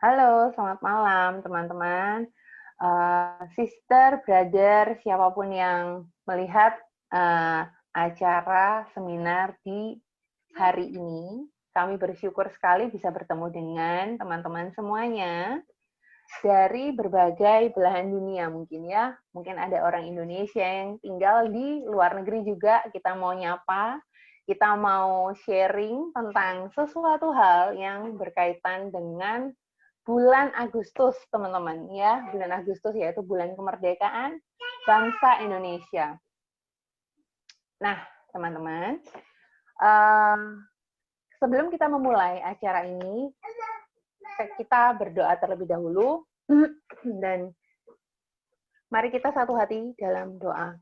Halo, selamat malam teman-teman. Sister, brother, siapapun yang melihat acara seminar di hari ini, kami bersyukur sekali bisa bertemu dengan teman-teman semuanya dari berbagai belahan dunia mungkin ya. Mungkin ada orang Indonesia yang tinggal di luar negeri juga, kita mau nyapa, kita mau sharing tentang sesuatu hal yang berkaitan dengan bulan Agustus, teman-teman ya. Bulan Agustus yaitu bulan kemerdekaan bangsa Indonesia. Nah, teman-teman, sebelum kita memulai acara ini, kita berdoa terlebih dahulu dan mari kita satu hati dalam doa.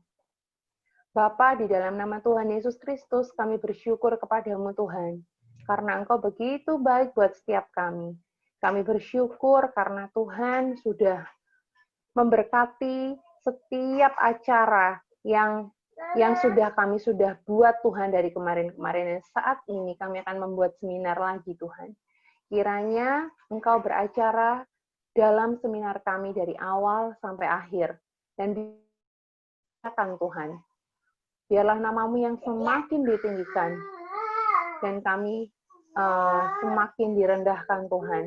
Bapa, di dalam nama Tuhan Yesus Kristus, kami bersyukur kepadamu Tuhan, karena Engkau begitu baik buat setiap kami. Kami bersyukur karena Tuhan sudah memberkati setiap acara yang kami sudah buat Tuhan dari kemarin-kemarin. Dan saat ini kami akan membuat seminar lagi Tuhan. Kiranya Engkau beracara dalam seminar kami dari awal sampai akhir. Dan biarkan Tuhan, biarlah namamu yang semakin ditinggikan dan kami semakin direndahkan Tuhan,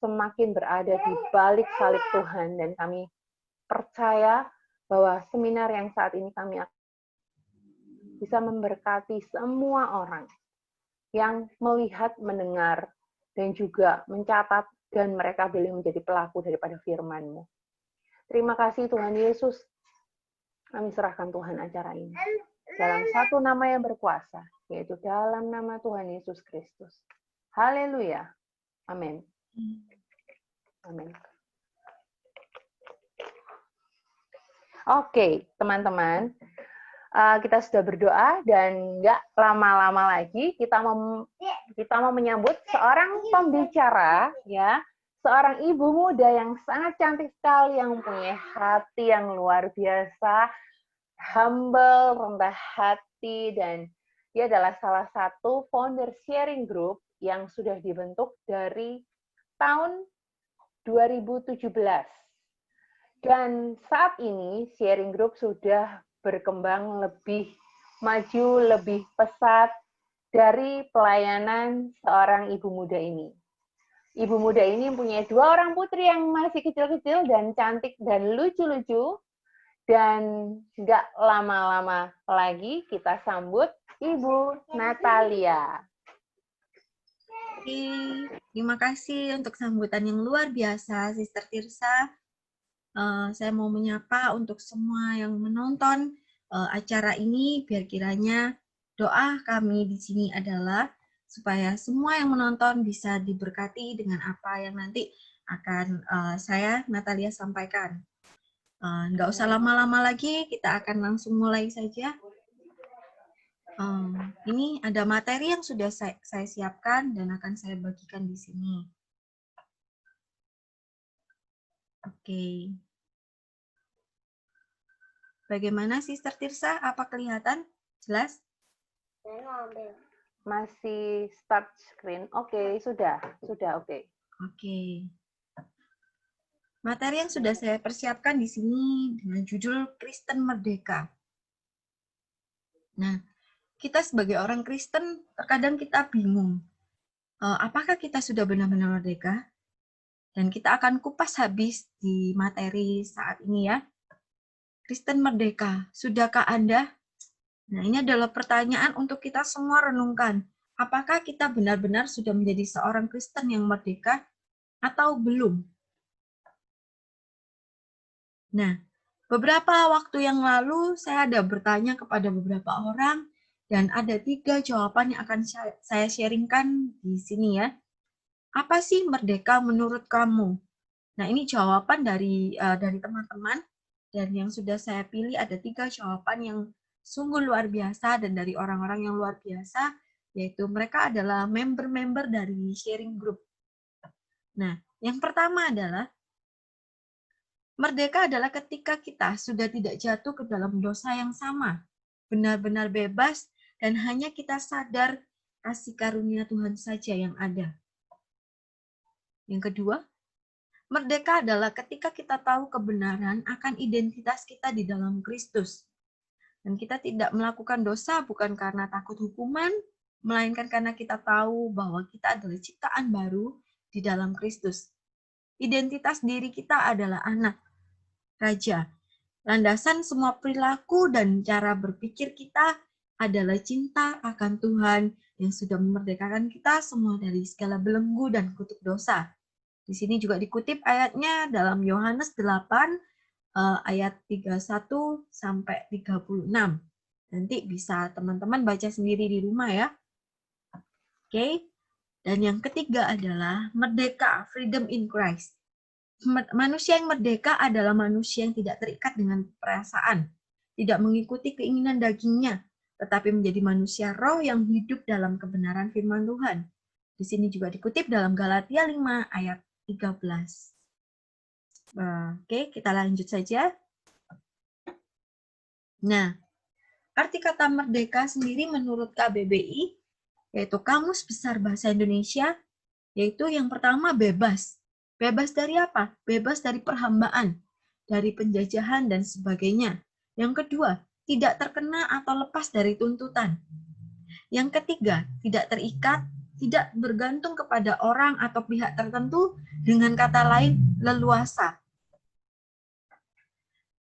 semakin berada di balik salib Tuhan, dan kami percaya bahwa seminar yang saat ini kami bisa memberkati semua orang yang melihat, mendengar, dan juga mencatat, dan mereka boleh menjadi pelaku daripada firman-Mu. Terima kasih Tuhan Yesus. Kami serahkan Tuhan acara ini dalam satu nama yang berkuasa, yaitu dalam nama Tuhan Yesus Kristus. Haleluya. Amin. Amin. Oke, teman-teman. Kita sudah berdoa dan nggak lama-lama lagi kita mau menyambut seorang pembicara, ya, seorang ibu muda yang sangat cantik sekali, yang mempunyai hati yang luar biasa, humble, rendah hati, dan dia adalah salah satu founder sharing group yang sudah dibentuk dari tahun 2017. Dan saat ini sharing group sudah berkembang lebih maju, lebih pesat dari pelayanan seorang ibu muda ini. Ibu muda ini mempunyai 2 orang putri yang masih kecil-kecil dan cantik dan lucu-lucu. Dan nggak lama-lama lagi kita sambut Ibu Natalia. Oke, terima kasih untuk sambutan yang luar biasa, Sister Tirsa. Saya mau menyapa untuk semua yang menonton acara ini, biar kiranya doa kami di sini adalah supaya semua yang menonton bisa diberkati dengan apa yang nanti akan saya, Natalia, sampaikan. Nggak usah lama-lama lagi, kita akan langsung mulai saja. Ini ada materi yang sudah saya siapkan dan akan saya bagikan di sini. Oke. Bagaimana Sister Tirsa? Apa kelihatan? Jelas? Masih start screen. Oke, sudah oke. Oke. Materi yang sudah saya persiapkan di sini dengan judul Kristen Merdeka. Nah, kita sebagai orang Kristen terkadang kita bingung. Apakah kita sudah benar-benar merdeka? Dan kita akan kupas habis di materi saat ini ya. Kristen merdeka, sudahkah Anda? Nah, ini adalah pertanyaan untuk kita semua renungkan. Apakah kita benar-benar sudah menjadi seorang Kristen yang merdeka atau belum? Nah, beberapa waktu yang lalu saya ada bertanya kepada beberapa orang dan ada 3 jawaban yang akan saya sharingkan di sini ya. Apa sih merdeka menurut kamu? Nah, ini jawaban dari teman-teman, dan yang sudah saya pilih ada 3 jawaban yang sungguh luar biasa dan dari orang-orang yang luar biasa, yaitu mereka adalah member-member dari sharing group. Nah, yang pertama adalah merdeka adalah ketika kita sudah tidak jatuh ke dalam dosa yang sama, benar-benar bebas, dan hanya kita sadar kasih karunia Tuhan saja yang ada. Yang kedua, Merdeka adalah ketika kita tahu kebenaran akan identitas kita di dalam Kristus. Dan kita tidak melakukan dosa bukan karena takut hukuman, melainkan karena kita tahu bahwa kita adalah ciptaan baru di dalam Kristus. Identitas diri kita adalah anak, raja. Landasan semua perilaku dan cara berpikir kita adalah cinta akan Tuhan yang sudah memerdekakan kita semua dari segala belenggu dan kutuk dosa. Di sini juga dikutip ayatnya dalam Yohanes 8 ayat 31 sampai 36. Nanti bisa teman-teman baca sendiri di rumah ya. Oke. Dan yang ketiga adalah merdeka, freedom in Christ. Manusia yang merdeka adalah manusia yang tidak terikat dengan perasaan, tidak mengikuti keinginan dagingnya, tetapi menjadi manusia roh yang hidup dalam kebenaran firman Tuhan. Di sini juga dikutip dalam Galatia 5 ayat 13. Oke, kita lanjut saja. Nah, arti kata merdeka sendiri menurut KBBI, yaitu Kamus Besar Bahasa Indonesia, yaitu yang pertama bebas. Bebas dari apa? Bebas dari perhambaan, dari penjajahan dan sebagainya. Yang kedua, tidak terkena atau lepas dari tuntutan. Yang ketiga, tidak terikat, tidak bergantung kepada orang atau pihak tertentu, dengan kata lain, leluasa.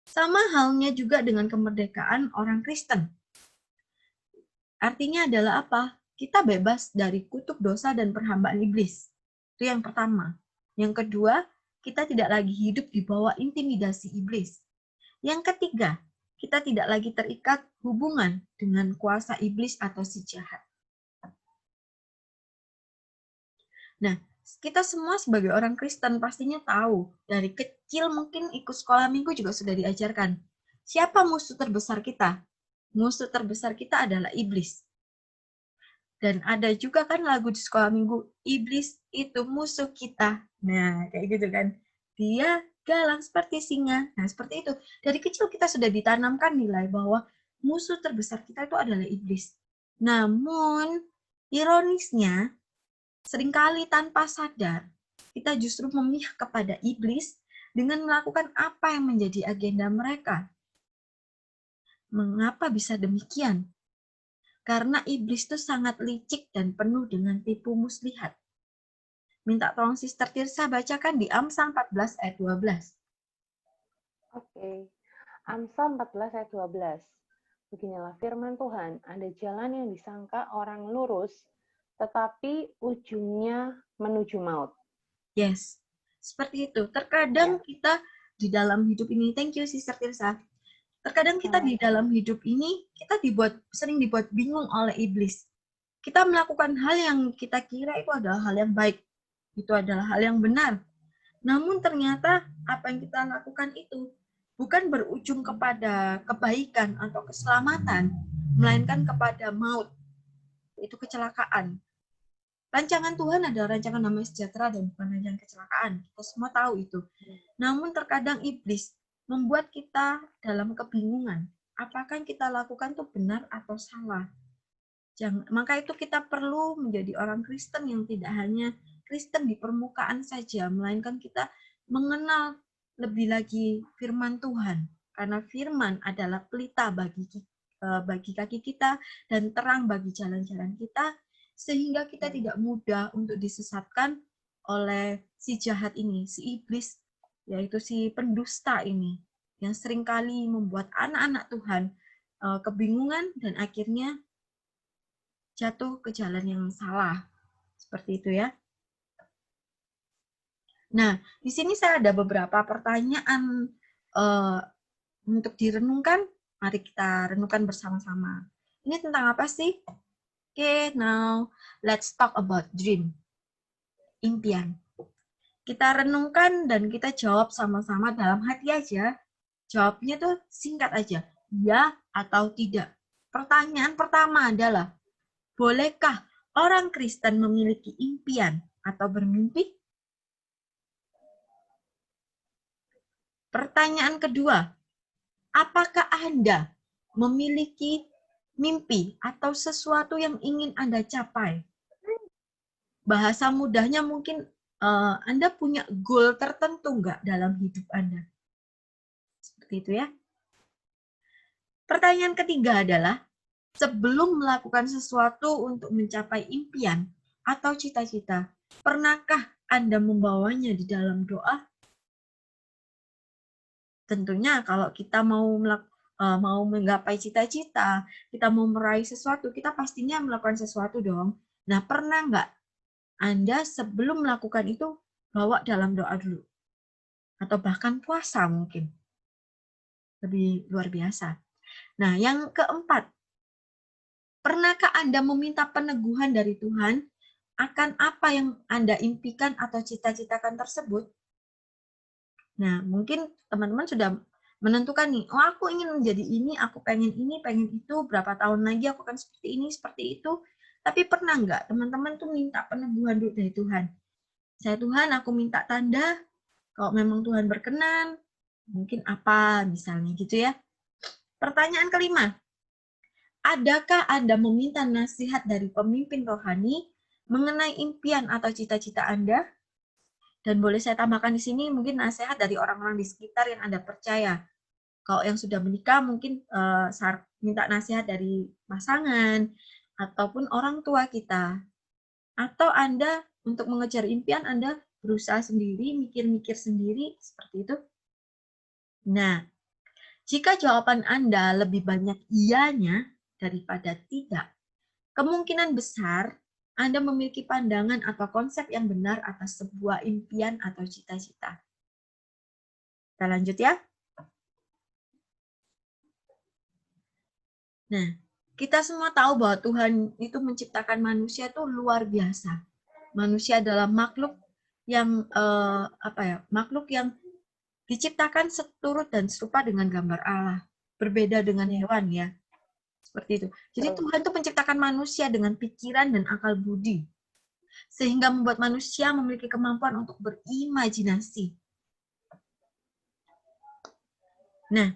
Sama halnya juga dengan kemerdekaan orang Kristen. Artinya adalah apa? Kita bebas dari kutuk dosa dan perhambaan iblis. Itu yang pertama. Yang kedua, kita tidak lagi hidup di bawah intimidasi iblis. Yang ketiga, kita tidak lagi terikat hubungan dengan kuasa iblis atau si jahat. Nah, kita semua sebagai orang Kristen pastinya tahu, dari kecil mungkin ikut sekolah minggu juga sudah diajarkan. Siapa musuh terbesar kita? Musuh terbesar kita adalah iblis. Dan ada juga kan lagu di sekolah minggu, iblis itu musuh kita. Nah, kayak gitu kan. Dia galang seperti singa. Nah, seperti itu. Dari kecil kita sudah ditanamkan nilai bahwa musuh terbesar kita itu adalah iblis. Namun, ironisnya, seringkali tanpa sadar, kita justru memihak kepada iblis dengan melakukan apa yang menjadi agenda mereka. Mengapa bisa demikian? Karena iblis itu sangat licik dan penuh dengan tipu muslihat. Minta tolong Sister Tirsa bacakan di Amsal 14 ayat 12. Oke. Amsal 14 ayat 12. Beginilah firman Tuhan, ada jalan yang disangka orang lurus, tetapi ujungnya menuju maut. Yes, seperti itu. Terkadang kita di dalam hidup ini, thank you Sister Tirsa, terkadang kita di dalam hidup ini, kita sering dibuat bingung oleh iblis. Kita melakukan hal yang kita kira itu adalah hal yang baik, itu adalah hal yang benar. Namun ternyata apa yang kita lakukan itu bukan berujung kepada kebaikan atau keselamatan, melainkan kepada maut, itu kecelakaan. Rancangan Tuhan adalah rancangan damai sejahtera dan bukan rancangan kecelakaan. Kita semua tahu itu. Namun terkadang iblis membuat kita dalam kebingungan. Apakah yang kita lakukan itu benar atau salah? Maka itu kita perlu menjadi orang Kristen yang tidak hanya Kristen di permukaan saja, melainkan kita mengenal lebih lagi firman Tuhan. Karena firman adalah pelita bagi kaki kita dan terang bagi jalan-jalan kita, sehingga kita tidak mudah untuk disesatkan oleh si jahat ini, si iblis, yaitu si pendusta ini, yang seringkali membuat anak-anak Tuhan kebingungan dan akhirnya jatuh ke jalan yang salah. Seperti itu ya. Nah, di sini saya ada beberapa pertanyaan untuk direnungkan. Mari kita renungkan bersama-sama. Ini tentang apa sih? Oke, now let's talk about dream. Impian. Kita renungkan dan kita jawab sama-sama dalam hati aja. Jawabnya tuh singkat aja. Ya atau tidak. Pertanyaan pertama adalah, bolehkah orang Kristen memiliki impian atau bermimpi? Pertanyaan kedua, apakah Anda memiliki mimpi atau sesuatu yang ingin Anda capai? Bahasa mudahnya mungkin Anda punya goal tertentu nggak dalam hidup Anda? Seperti itu ya. Pertanyaan ketiga adalah, sebelum melakukan sesuatu untuk mencapai impian atau cita-cita, pernahkah Anda membawanya di dalam doa? Tentunya kalau kita mau menggapai cita-cita, kita mau meraih sesuatu, kita pastinya melakukan sesuatu dong. Nah, pernah nggak Anda sebelum melakukan itu bawa dalam doa dulu? Atau bahkan puasa mungkin. Lebih luar biasa. Nah, yang keempat, pernahkah Anda meminta peneguhan dari Tuhan akan apa yang Anda impikan atau cita-citakan tersebut? Nah, mungkin teman-teman sudah menentukan nih, oh aku ingin menjadi ini, aku pengen ini, pengen itu, berapa tahun lagi aku akan seperti ini, seperti itu. Tapi pernah nggak teman-teman tuh minta peneguhan dulu dari Tuhan? Saya Tuhan, aku minta tanda, kalau memang Tuhan berkenan, mungkin apa misalnya gitu ya. Pertanyaan kelima, adakah Anda meminta nasihat dari pemimpin rohani mengenai impian atau cita-cita Anda? Dan boleh saya tambahkan di sini mungkin nasihat dari orang-orang di sekitar yang Anda percaya. Kalau yang sudah menikah mungkin minta nasihat dari pasangan ataupun orang tua kita. Atau Anda untuk mengejar impian Anda berusaha sendiri, mikir-mikir sendiri, seperti itu. Nah, jika jawaban Anda lebih banyak iyanya daripada tidak, kemungkinan besar Anda memiliki pandangan atau konsep yang benar atas sebuah impian atau cita-cita. Kita lanjut ya. Nah, kita semua tahu bahwa Tuhan itu menciptakan manusia itu luar biasa. Manusia adalah makhluk yang makhluk yang diciptakan seturut dan serupa dengan gambar Allah. Berbeda dengan hewan ya. Seperti itu. Jadi Tuhan itu menciptakan manusia dengan pikiran dan akal budi. Sehingga membuat manusia memiliki kemampuan untuk berimajinasi. Nah,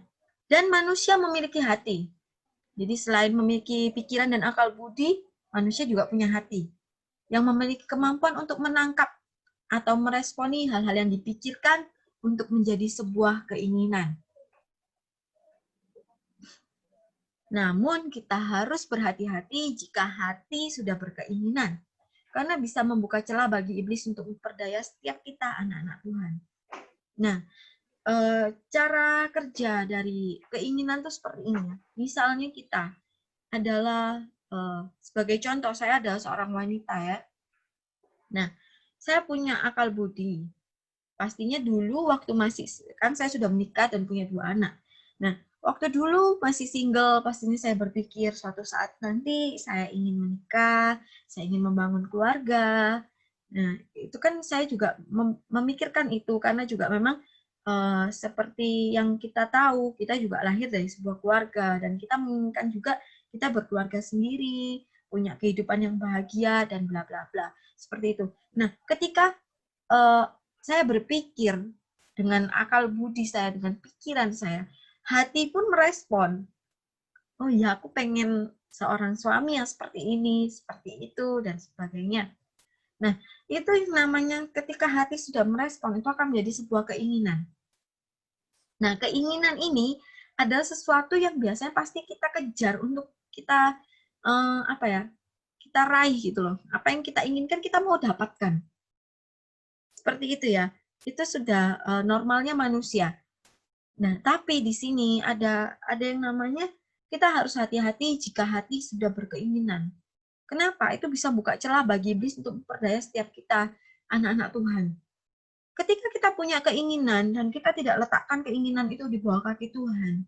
dan manusia memiliki hati. Jadi selain memiliki pikiran dan akal budi, manusia juga punya hati. Yang memiliki kemampuan untuk menangkap atau meresponi hal-hal yang dipikirkan untuk menjadi sebuah keinginan. Namun kita harus berhati-hati jika hati sudah berkeinginan, karena bisa membuka celah bagi iblis untuk memperdaya setiap kita anak-anak Tuhan. Nah, cara kerja dari keinginan itu seperti ini. Misalnya kita adalah, sebagai contoh, saya adalah seorang wanita ya. Nah, saya punya akal budi. Pastinya dulu waktu masih, kan saya sudah menikah dan punya 2 anak. Nah, waktu dulu masih single, pastinya saya berpikir suatu saat nanti saya ingin menikah, saya ingin membangun keluarga. Nah, itu kan saya juga memikirkan itu, karena juga memang seperti yang kita tahu, kita juga lahir dari sebuah keluarga, dan kita menginginkan juga kita berkeluarga sendiri, punya kehidupan yang bahagia, dan bla bla bla. Seperti itu. Nah, ketika saya berpikir dengan akal budi saya, dengan pikiran saya, hati pun merespon. Oh ya, aku pengen seorang suami yang seperti ini, seperti itu, dan sebagainya. Nah, itu yang namanya ketika hati sudah merespon, itu akan menjadi sebuah keinginan. Nah, keinginan ini adalah sesuatu yang biasanya pasti kita kejar untuk kita, kita raih gitu loh. Apa yang kita inginkan, kita mau dapatkan. Seperti itu ya. Itu sudah normalnya manusia. Nah, tapi di sini ada yang namanya kita harus hati-hati jika hati sudah berkeinginan. Kenapa? Itu bisa buka celah bagi iblis untuk memperdaya setiap kita, anak-anak Tuhan. Ketika kita punya keinginan dan kita tidak letakkan keinginan itu di bawah kaki Tuhan,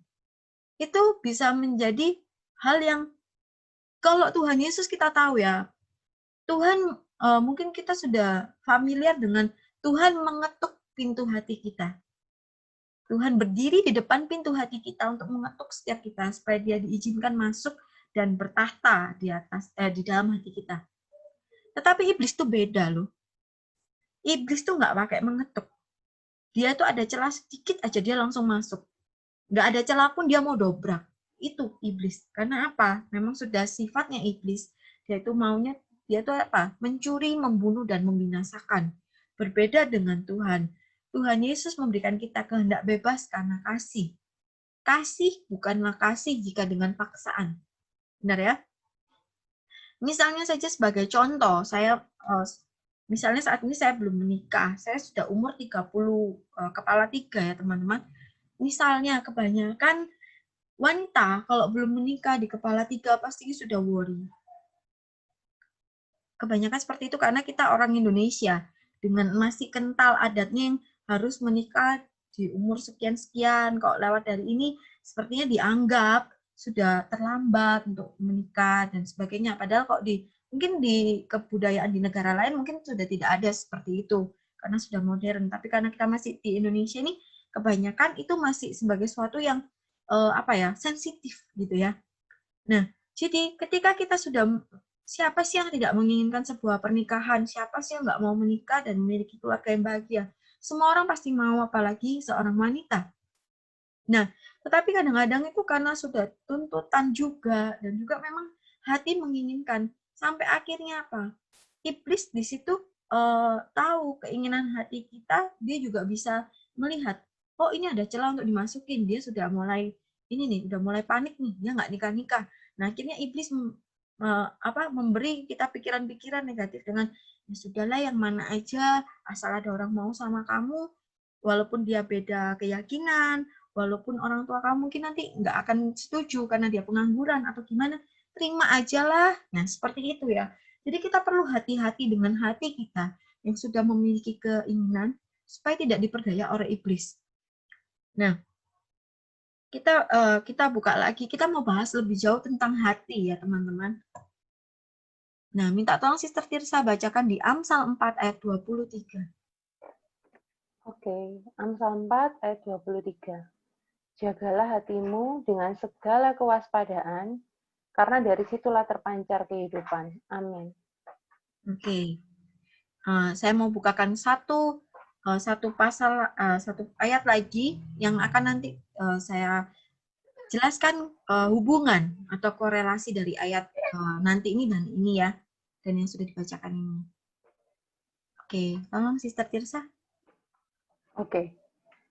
itu bisa menjadi hal yang, kalau Tuhan Yesus kita tahu ya, Tuhan mungkin kita sudah familiar dengan Tuhan mengetuk pintu hati kita. Tuhan berdiri di depan pintu hati kita untuk mengetuk setiap kita supaya Dia diizinkan masuk dan bertahta di dalam hati kita. Tetapi iblis tuh beda loh. Iblis tuh nggak pakai mengetuk. Dia tuh ada celah sedikit aja dia langsung masuk. Nggak ada celah pun dia mau dobrak. Itu iblis. Karena apa? Memang sudah sifatnya iblis. Dia itu maunya, dia tuh apa? Mencuri, membunuh, dan membinasakan. berbeda dengan Tuhan. Tuhan Yesus memberikan kita kehendak bebas karena kasih. Kasih bukanlah kasih jika dengan paksaan. Benar ya? Misalnya saja sebagai contoh, misalnya saat ini saya belum menikah, saya sudah umur 30 kepala 3 ya teman-teman. Misalnya kebanyakan wanita kalau belum menikah di kepala 3 pasti sudah worry. Kebanyakan seperti itu karena kita orang Indonesia dengan masih kental adatnya yang harus menikah di umur sekian-sekian. Kok lewat dari ini sepertinya dianggap sudah terlambat untuk menikah dan sebagainya. Padahal kok mungkin di kebudayaan di negara lain mungkin sudah tidak ada seperti itu karena sudah modern. Tapi karena kita masih di Indonesia ini kebanyakan itu masih sebagai sesuatu yang sensitif gitu ya. Nah, jadi ketika kita sudah siapa sih yang tidak menginginkan sebuah pernikahan? Siapa sih yang nggak mau menikah dan memiliki keluarga yang bahagia? Semua orang pasti mau, apalagi seorang wanita. Nah, tetapi kadang-kadang itu karena sudah tuntutan juga, dan juga memang hati menginginkan. Sampai akhirnya apa? Iblis di situ tahu keinginan hati kita, dia juga bisa melihat, oh ini ada celah untuk dimasukin, dia sudah mulai, ini nih, udah mulai panik nih, dia nggak nikah-nikah. Nah, akhirnya iblis memberi kita pikiran-pikiran negatif dengan ya sudahlah yang mana aja asal ada orang mau sama kamu, walaupun dia beda keyakinan, walaupun orang tua kamu mungkin nanti nggak akan setuju karena dia pengangguran atau gimana, terima aja lah. Nah, seperti itu ya. Jadi kita perlu hati-hati dengan hati kita yang sudah memiliki keinginan supaya tidak diperdaya oleh iblis. Nah, kita buka lagi, kita mau bahas lebih jauh tentang hati ya teman-teman. Nah, minta tolong Sister Tirsa bacakan di Amsal 4 ayat 23. Oke, Amsal 4 ayat 23. Jagalah hatimu dengan segala kewaspadaan, karena dari situlah terpancar kehidupan. Amin. Oke. Saya mau bukakan satu pasal, satu ayat lagi yang akan nanti saya jelaskan hubungan atau korelasi dari ayat nanti ini dan ini ya, dan yang sudah dibacakan ini. Oke, tolong Sister Tirsa. Oke.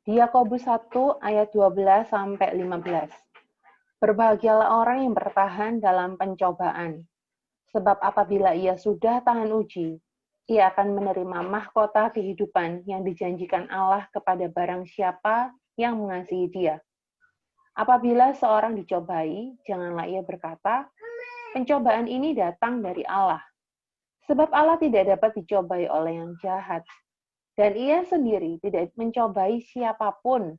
Di Yakobus 1 ayat 12 sampai 15. Berbahagialah orang yang bertahan dalam pencobaan, sebab apabila ia sudah tahan uji, ia akan menerima mahkota kehidupan yang dijanjikan Allah kepada barang siapa yang mengasihi Dia. Apabila seorang dicobai, janganlah ia berkata, pencobaan ini datang dari Allah. Sebab Allah tidak dapat dicobai oleh yang jahat, dan ia sendiri tidak mencobai siapapun.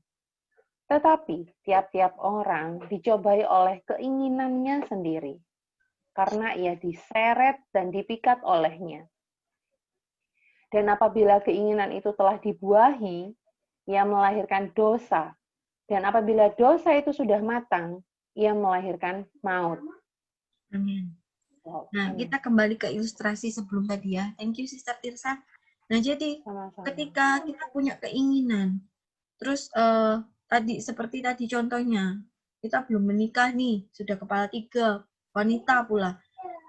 Tetapi tiap-tiap orang dicobai oleh keinginannya sendiri, karena ia diseret dan dipikat olehnya. Dan apabila keinginan itu telah dibuahi, ia melahirkan dosa. Dan apabila dosa itu sudah matang, ia melahirkan maut. Amin. Wow. Nah, kita kembali ke ilustrasi sebelum tadi ya. Thank you, Sister Tirsa. Nah, jadi Sama-sama. ketika kita punya keinginan, terus seperti tadi contohnya, kita belum menikah nih, sudah kepala 3, wanita pula.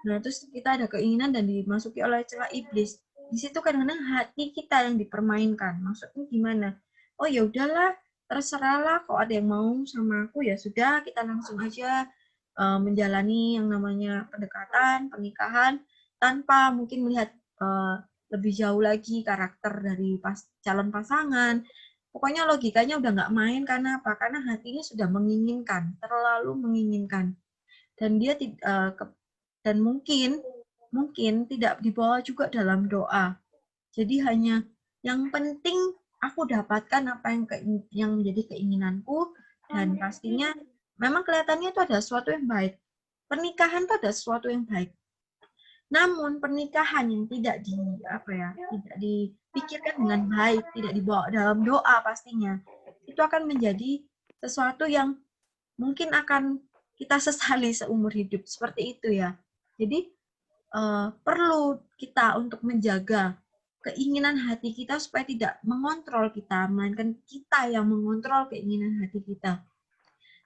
Nah, terus kita ada keinginan dan dimasuki oleh celah iblis. Di situ kadang-kadang hati kita yang dipermainkan. Maksudnya gimana? Oh ya udahlah, terserahlah. Kok ada yang mau sama aku ya sudah, kita langsung aja menjalani yang namanya pendekatan, pernikahan, tanpa mungkin melihat lebih jauh lagi karakter dari calon pasangan. Pokoknya logikanya udah nggak main karena apa? Karena hatinya sudah menginginkan, terlalu menginginkan. Dan dia dan mungkin tidak dibawa juga dalam doa. Jadi hanya yang penting aku dapatkan apa yang menjadi keinginanku, dan pastinya memang kelihatannya itu ada sesuatu yang baik. Pernikahan itu ada sesuatu yang baik. Namun pernikahan yang tidak dipikirkan dengan baik, tidak dibawa dalam doa pastinya, itu akan menjadi sesuatu yang mungkin akan kita sesali seumur hidup. Seperti itu ya. Jadi perlu kita untuk menjaga keinginan hati kita supaya tidak mengontrol kita, melainkan kita yang mengontrol keinginan hati kita.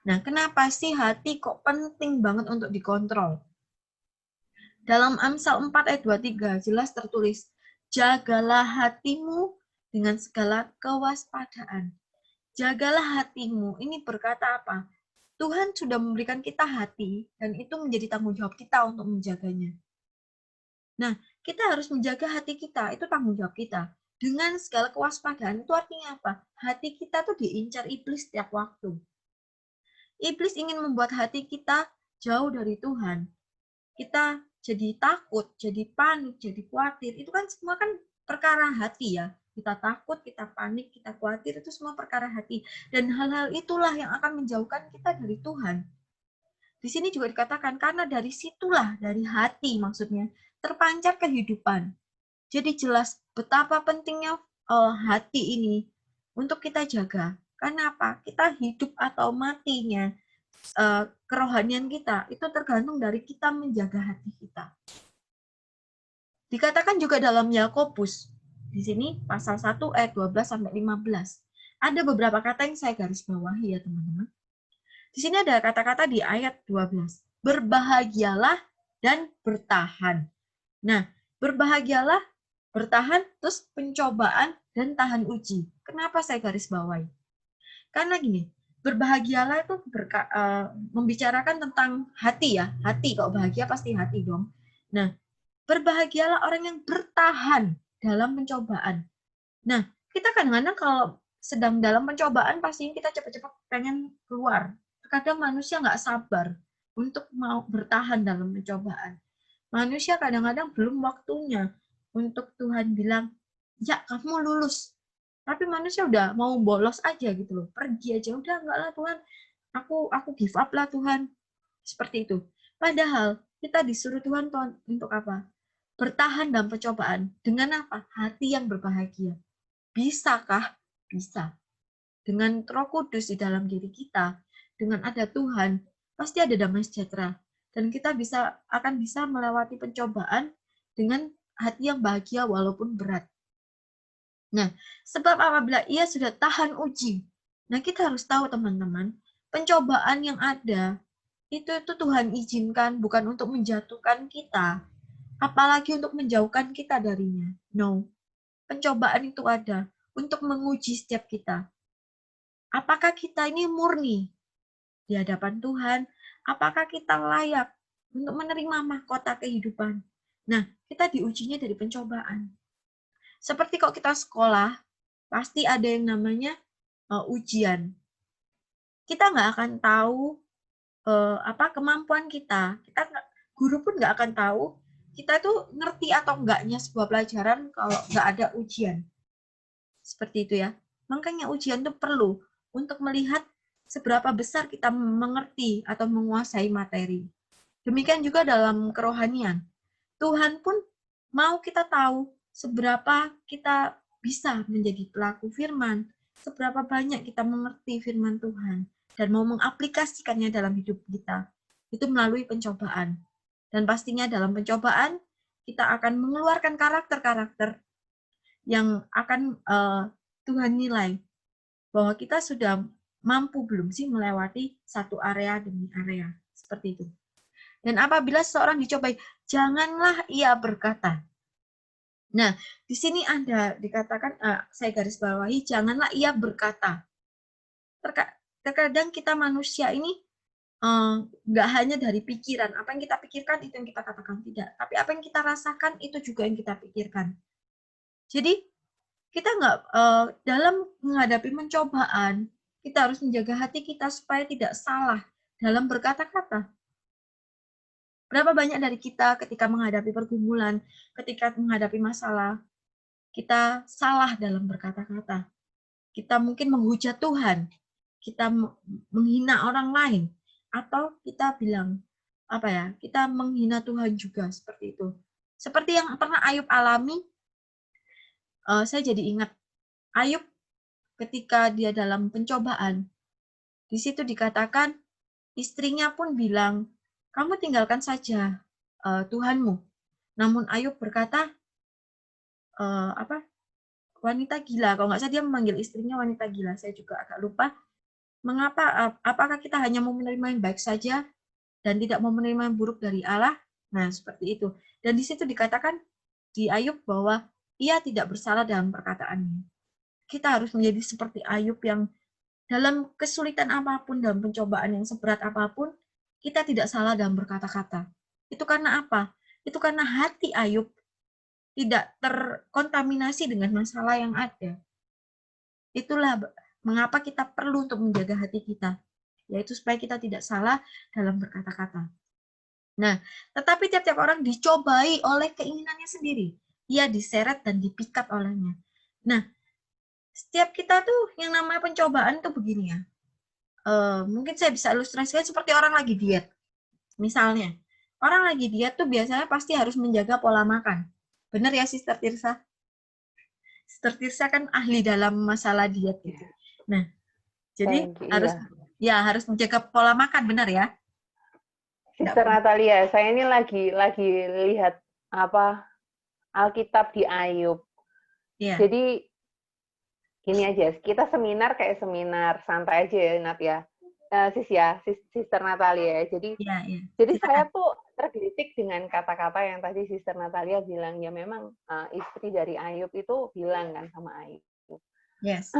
Nah, kenapa sih hati kok penting banget untuk dikontrol? Dalam Amsal 4 ayat 23 jelas tertulis, jagalah hatimu dengan segala kewaspadaan. Jagalah hatimu, ini berkata apa? Tuhan sudah memberikan kita hati, dan itu menjadi tanggung jawab kita untuk menjaganya. Nah, kita harus menjaga hati kita, itu tanggung jawab kita. Dengan segala kewaspadaan, itu artinya apa? Hati kita tuh diincar iblis setiap waktu. Iblis ingin membuat hati kita jauh dari Tuhan. Kita jadi takut, jadi panik, jadi khawatir. Itu kan semua kan perkara hati ya. Kita takut, kita panik, kita khawatir, itu semua perkara hati. Dan hal-hal itulah yang akan menjauhkan kita dari Tuhan. Di sini juga dikatakan, karena dari situlah, dari hati maksudnya, terpancar kehidupan. Jadi jelas betapa pentingnya hati ini untuk kita jaga. Karena apa? Kita hidup atau matinya, kerohanian kita, itu tergantung dari kita menjaga hati kita. Dikatakan juga dalam Yakobus, di sini pasal 1 ayat 12-15. Ada beberapa kata yang saya garis bawahi ya teman-teman. Di sini ada kata-kata di ayat 12. Berbahagialah dan bertahan. Nah, berbahagialah, bertahan, terus pencobaan dan tahan uji. Kenapa saya garis bawahi? Karena gini, berbahagialah itu membicarakan tentang hati ya. Hati, kalau bahagia pasti hati dong. Nah, berbahagialah orang yang bertahan dalam pencobaan. Nah, kita kadang-kadang kalau sedang dalam pencobaan pasti kita cepat-cepat pengen keluar. Kadang manusia nggak sabar untuk mau bertahan dalam pencobaan. Manusia kadang-kadang belum waktunya untuk Tuhan bilang, ya kamu lulus. Tapi manusia udah mau bolos aja gitu loh, pergi aja, udah enggak lah Tuhan, aku give up lah Tuhan. Seperti itu. Padahal kita disuruh Tuhan untuk apa? Bertahan dalam pencobaan. Dengan apa? Hati yang berbahagia. Bisakah? Bisa. Dengan Roh Kudus di dalam diri kita, dengan ada Tuhan, pasti ada damai sejahtera. Dan kita akan bisa melewati pencobaan dengan hati yang bahagia walaupun berat. Nah, sebab apabila ia sudah tahan uji, nah kita harus tahu teman-teman, pencobaan yang ada, itu Tuhan izinkan bukan untuk menjatuhkan kita, apalagi untuk menjauhkan kita darinya. No, pencobaan itu ada untuk menguji setiap kita. Apakah kita ini murni di hadapan Tuhan? Apakah kita layak untuk menerima mahkota kehidupan? Nah, kita diujinya dari pencobaan. Seperti kalau kita sekolah, pasti ada yang namanya ujian. Kita nggak akan tahu apa kemampuan kita. Guru pun nggak akan tahu kita tuh ngerti atau enggaknya sebuah pelajaran kalau nggak ada ujian. Seperti itu ya. Makanya ujian itu perlu untuk melihat seberapa besar kita mengerti atau menguasai materi. Demikian juga dalam kerohanian. Tuhan pun mau kita tahu seberapa kita bisa menjadi pelaku firman, seberapa banyak kita mengerti firman Tuhan, dan mau mengaplikasikannya dalam hidup kita. Itu melalui pencobaan. Dan pastinya dalam pencobaan, kita akan mengeluarkan karakter-karakter yang akan Tuhan nilai bahwa kita sudah mampu belum sih melewati satu area demi area. Seperti itu. Dan apabila seseorang dicobai, janganlah ia berkata. Nah, di sini ada dikatakan, saya garis bawahi, janganlah ia berkata. Terkadang kita manusia ini nggak hanya dari pikiran, apa yang kita pikirkan itu yang kita katakan, tidak. Tapi apa yang kita rasakan itu juga yang kita pikirkan. Jadi kita nggak dalam menghadapi pencobaan, kita harus menjaga hati kita supaya tidak salah dalam berkata-kata. Berapa banyak dari kita ketika menghadapi pergumulan, ketika menghadapi masalah, kita salah dalam berkata-kata. Kita mungkin menghujat Tuhan, kita menghina orang lain, atau kita bilang, kita menghina Tuhan juga, seperti itu. Seperti yang pernah Ayub alami, saya jadi ingat, Ayub ketika dia dalam pencobaan, di situ dikatakan, istrinya pun bilang, kamu tinggalkan saja Tuhanmu. Namun Ayub berkata, wanita gila. Kalau nggak salah dia memanggil istrinya wanita gila. Saya juga agak lupa. Mengapa? Apakah kita hanya mau menerima yang baik saja dan tidak mau menerima yang buruk dari Allah? Nah, seperti itu. Dan di situ dikatakan di Ayub bahwa ia tidak bersalah dalam perkataannya. Kita harus menjadi seperti Ayub yang dalam kesulitan apapun, dalam pencobaan yang seberat apapun, kita tidak salah dalam berkata-kata. Itu karena apa? Itu karena hati Ayub tidak terkontaminasi dengan masalah yang ada. Itulah mengapa kita perlu untuk menjaga hati kita, yaitu supaya kita tidak salah dalam berkata-kata. Nah, tetapi tiap-tiap orang dicobai oleh keinginannya sendiri. Ia diseret dan dipikat olehnya. Nah, setiap kita tuh yang namanya pencobaan tuh begini ya. Mungkin saya bisa ilustrasikan seperti orang lagi diet. Misalnya, orang lagi diet tuh biasanya pasti harus menjaga pola makan. Benar ya, Sister Tirsa? Sister Tirsa kan ahli dalam masalah diet gitu. Nah, jadi harus menjaga pola makan, benar ya? Sister Natalia, saya ini lagi lihat Alkitab di Ayub. Yeah. Jadi gini aja, kita seminar kayak seminar santai aja ya, Nat ya. Sister Natalia. Jadi jadi saya tuh tergelitik dengan kata-kata yang tadi Sister Natalia bilang, ya memang istri dari Ayub itu bilang kan sama Ayub. Yes.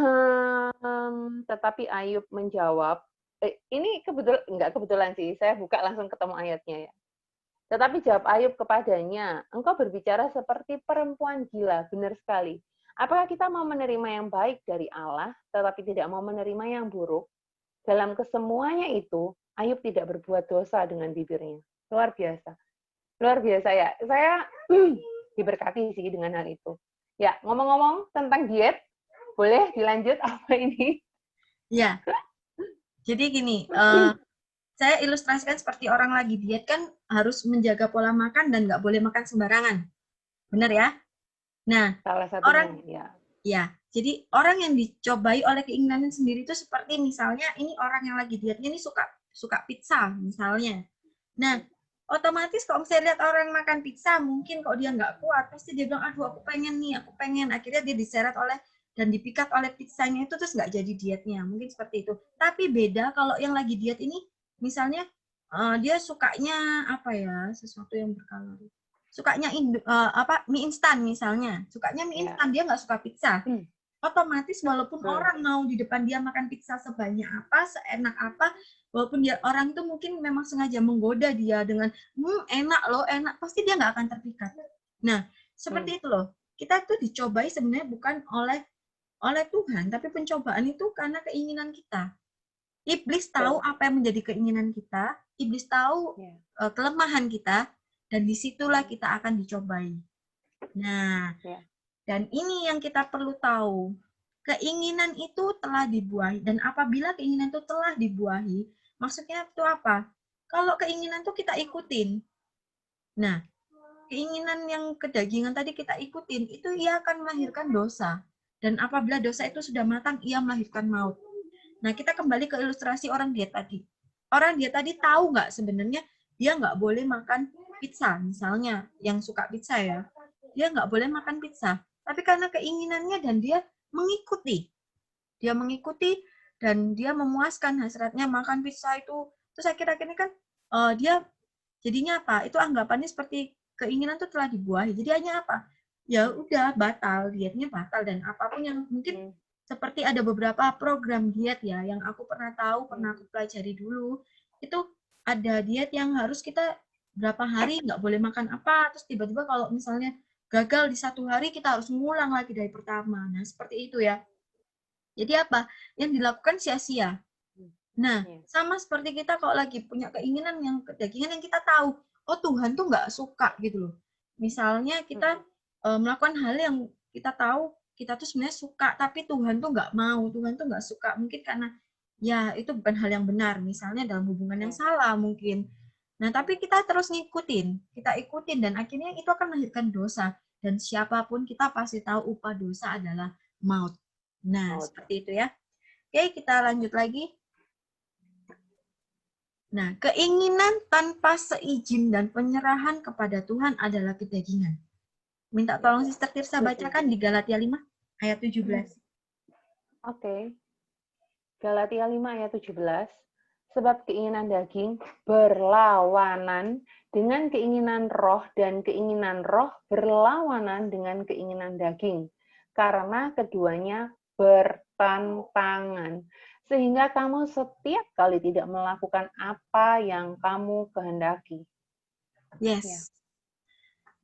Tetapi Ayub menjawab, ini nggak kebetulan sih, saya buka langsung ketemu ayatnya ya. Tetapi jawab Ayub kepadanya, engkau berbicara seperti perempuan gila, benar sekali. Apakah kita mau menerima yang baik dari Allah, tetapi tidak mau menerima yang buruk? Dalam kesemuanya itu, Ayub tidak berbuat dosa dengan bibirnya. Luar biasa. Luar biasa ya. Saya diberkati sih dengan hal itu. Ya, ngomong-ngomong tentang diet, boleh dilanjut apa ini? Ya. Jadi gini, saya ilustrasikan seperti orang lagi diet kan harus menjaga pola makan dan nggak boleh makan sembarangan. Benar ya? Nah, salah satunya, ya. Jadi orang yang dicobai oleh keinginannya sendiri itu seperti misalnya ini orang yang lagi dietnya ini suka pizza misalnya. Nah, otomatis kalau misalnya lihat orang makan pizza, mungkin kalau dia nggak kuat, pasti dia bilang, aduh aku pengen nih, aku pengen. Akhirnya dia diseret oleh dan dipikat oleh pizzanya itu terus nggak jadi dietnya. Mungkin seperti itu. Tapi beda kalau yang lagi diet ini, misalnya dia sukanya apa ya, sesuatu yang berkalori. Sukanya mie instan misalnya. Sukanya mie instan, dia nggak suka pizza. Otomatis walaupun orang mau di depan dia makan pizza sebanyak apa, seenak apa, walaupun dia orang itu mungkin memang sengaja menggoda dia dengan enak loh, enak, pasti dia nggak akan terpikat. Nah, seperti itu loh. Kita tuh dicobai sebenarnya bukan oleh Tuhan, tapi pencobaan itu karena keinginan kita. Iblis tahu apa yang menjadi keinginan kita, iblis tahu kelemahan kita, dan disitulah kita akan dicobai. Nah, dan ini yang kita perlu tahu. Keinginan itu telah dibuahi. Dan apabila keinginan itu telah dibuahi, maksudnya itu apa? Kalau keinginan itu kita ikutin. Nah, keinginan yang kedagingan tadi kita ikutin, itu ia akan melahirkan dosa. Dan apabila dosa itu sudah matang, ia melahirkan maut. Nah, kita kembali ke ilustrasi orang diet tadi. Orang diet tadi tahu nggak sebenarnya dia nggak boleh makan pizza, misalnya, yang suka pizza ya. Dia nggak boleh makan pizza. Tapi karena keinginannya dan dia mengikuti. Dia mengikuti dan dia memuaskan hasratnya makan pizza itu. Terus akhir-akhir ini kan dia jadinya apa? Itu anggapannya seperti keinginan itu telah dibuahi. Jadi hanya apa? Ya udah batal, dietnya batal dan apapun yang mungkin seperti ada beberapa program diet ya yang aku pernah tahu, pernah aku pelajari dulu. Itu ada diet yang harus kita berapa hari nggak boleh makan apa, terus tiba-tiba kalau misalnya gagal di satu hari kita harus ngulang lagi dari pertama. Nah, seperti itu ya. Jadi apa? Yang dilakukan sia-sia. Nah, sama seperti kita kalau lagi punya keinginan yang kedagingan yang kita tahu, oh Tuhan tuh nggak suka gitu loh. Misalnya kita melakukan hal yang kita tahu kita tuh sebenarnya suka, tapi Tuhan tuh nggak mau, Tuhan tuh nggak suka. Mungkin karena ya itu bukan hal yang benar, misalnya dalam hubungan yang salah mungkin. Nah, tapi kita terus kita ikutin dan akhirnya itu akan melahirkan dosa. Dan siapapun kita pasti tahu upah dosa adalah maut. Nah, seperti itu ya. Oke, kita lanjut lagi. Nah, keinginan tanpa seizin dan penyerahan kepada Tuhan adalah kedagingan. Minta tolong Sister Tirsa bacakan di Galatia 5 ayat 17. Oke. Galatia 5 ayat 17. Sebab keinginan daging berlawanan dengan keinginan roh, dan keinginan roh berlawanan dengan keinginan daging, karena keduanya bertentangan. Sehingga kamu setiap kali tidak melakukan apa yang kamu kehendaki. Yes. Ya.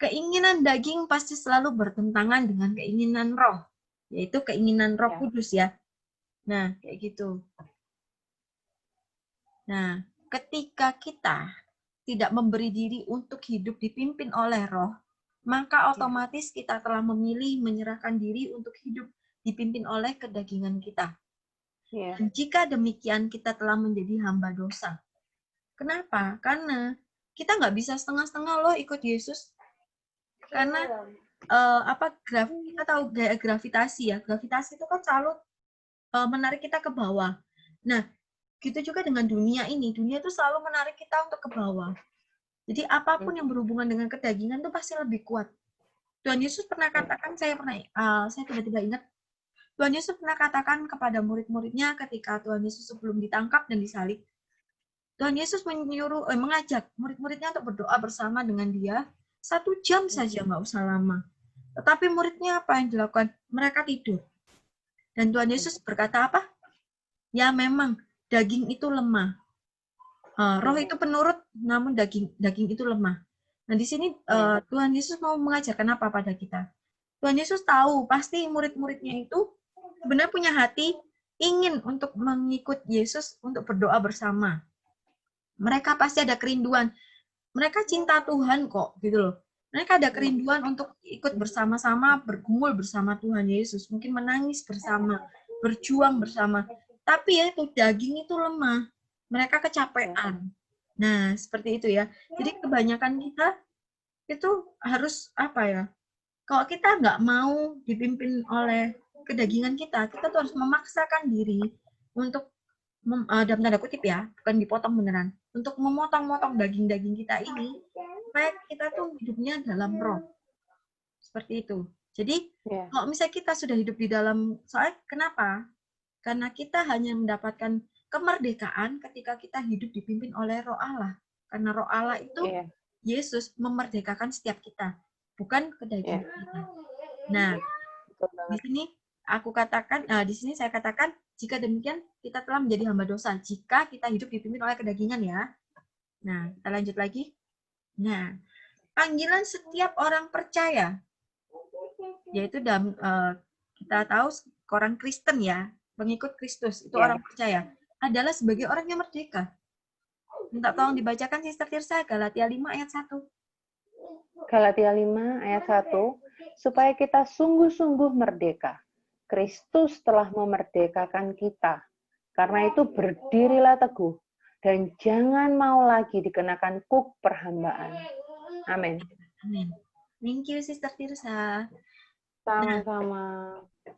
Keinginan daging pasti selalu bertentangan dengan keinginan roh, yaitu keinginan Roh Ya. Kudus ya. Nah, kayak gitu. Nah, ketika kita tidak memberi diri untuk hidup dipimpin oleh roh, maka otomatis kita telah memilih menyerahkan diri untuk hidup dipimpin oleh kedagingan kita. Ya. Dan jika demikian, kita telah menjadi hamba dosa. Kenapa? Karena kita nggak bisa setengah-setengah loh ikut Yesus. Karena kita tahu gaya gravitasi ya. Gravitasi itu kan selalu menarik kita ke bawah. Nah, gitu juga dengan dunia ini. Dunia itu selalu menarik kita untuk ke bawah. Jadi apapun yang berhubungan dengan kedagingan itu pasti lebih kuat. Tuhan Yesus pernah katakan, saya tiba-tiba ingat, Tuhan Yesus pernah katakan kepada murid-muridnya ketika Tuhan Yesus sebelum ditangkap dan disalib, Tuhan Yesus mengajak murid-muridnya untuk berdoa bersama dengan dia 1 jam saja, nggak usah lama. Tetapi muridnya apa yang dilakukan? Mereka tidur. Dan Tuhan Yesus berkata apa? Ya memang, daging itu lemah. Roh itu penurut, namun daging itu lemah. Nah, di sini Tuhan Yesus mau mengajarkan apa pada kita? Tuhan Yesus tahu pasti murid-muridnya itu sebenarnya punya hati ingin untuk mengikut Yesus untuk berdoa bersama. Mereka pasti ada kerinduan. Mereka cinta Tuhan kok, gitu loh. Mereka ada kerinduan untuk ikut bersama-sama, bergumul bersama Tuhan Yesus. Mungkin menangis bersama, berjuang bersama. Tapi ya itu daging itu lemah. Mereka kecapean. Nah, seperti itu ya. Jadi kebanyakan kita itu harus apa ya? Kalau kita nggak mau dipimpin oleh kedagingan kita tuh harus memaksakan diri untuk dalam tanda kutip ya, bukan dipotong beneran, untuk memotong-motong daging-daging kita ini supaya kita tuh hidupnya dalam roh. Seperti itu. Jadi kalau misalnya kita sudah hidup di dalam, soalnya kenapa? Karena kita hanya mendapatkan kemerdekaan ketika kita hidup dipimpin oleh Roh Allah. Karena Roh Allah itu Yesus memerdekakan setiap kita, bukan kedagingan kita. Nah, di sini di sini saya katakan, jika demikian kita telah menjadi hamba dosa jika kita hidup dipimpin oleh kedagingan ya. Nah, kita lanjut lagi. Nah, panggilan setiap orang percaya, yaitu dalam kita tahu orang Kristen ya, pengikut Kristus itu orang percaya, adalah sebagai orang yang merdeka. Minta tolong dibacakan Sister Tirsa, Galatia 5 ayat 1. Galatia 5 ayat 1, supaya kita sungguh-sungguh merdeka. Kristus telah memerdekakan kita. Karena itu berdirilah teguh, dan jangan mau lagi dikenakan kuk perhambaan. Amin. Amin. Thank you, Sister Tirsa. Sama-sama.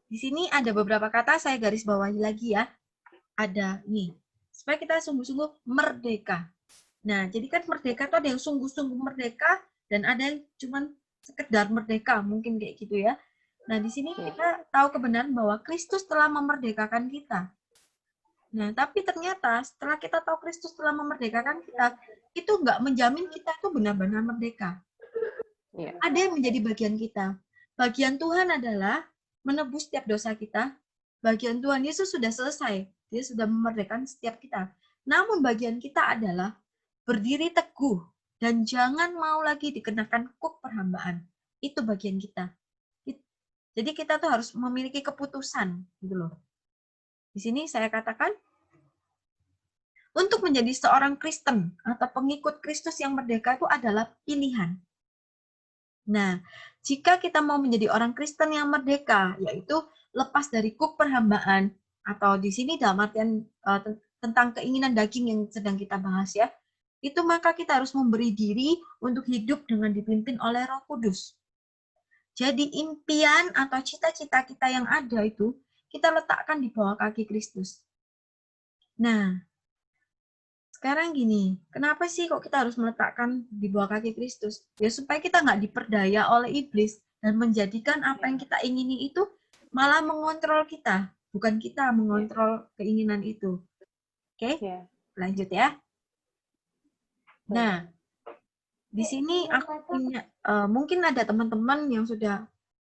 Di sini ada beberapa kata saya garis bawahi lagi ya. Ada nih, supaya kita sungguh-sungguh merdeka. Nah, jadi kan merdeka itu ada yang sungguh-sungguh merdeka dan ada yang cuman sekedar merdeka, mungkin kayak gitu ya. Nah, di sini kita tahu kebenaran bahwa Kristus telah memerdekakan kita. Nah, tapi ternyata setelah kita tahu Kristus telah memerdekakan kita, itu nggak menjamin kita itu benar-benar merdeka. Ada yang menjadi bagian kita. Bagian Tuhan adalah menebus setiap dosa kita. Bagian Tuhan Yesus sudah selesai. Dia sudah memerdekakan setiap kita. Namun bagian kita adalah berdiri teguh dan jangan mau lagi dikenakan kuk perhambaan. Itu bagian kita. Jadi kita tuh harus memiliki keputusan, gitu loh. Di sini saya katakan, untuk menjadi seorang Kristen atau pengikut Kristus yang merdeka itu adalah pilihan. Nah, jika kita mau menjadi orang Kristen yang merdeka, yaitu lepas dari kuk perhambaan, atau di sini dalam artian tentang keinginan daging yang sedang kita bahas ya, itu maka kita harus memberi diri untuk hidup dengan dipimpin oleh Roh Kudus. Jadi impian atau cita-cita kita yang ada itu, kita letakkan di bawah kaki Kristus. Nah, sekarang gini, kenapa sih kok kita harus meletakkan di bawah kaki Kristus? Ya supaya kita nggak diperdaya oleh iblis dan menjadikan apa yang kita ingini itu malah mengontrol kita, bukan kita mengontrol keinginan itu. Oke? Lanjut ya. Nah, di sini aku punya, mungkin ada teman-teman yang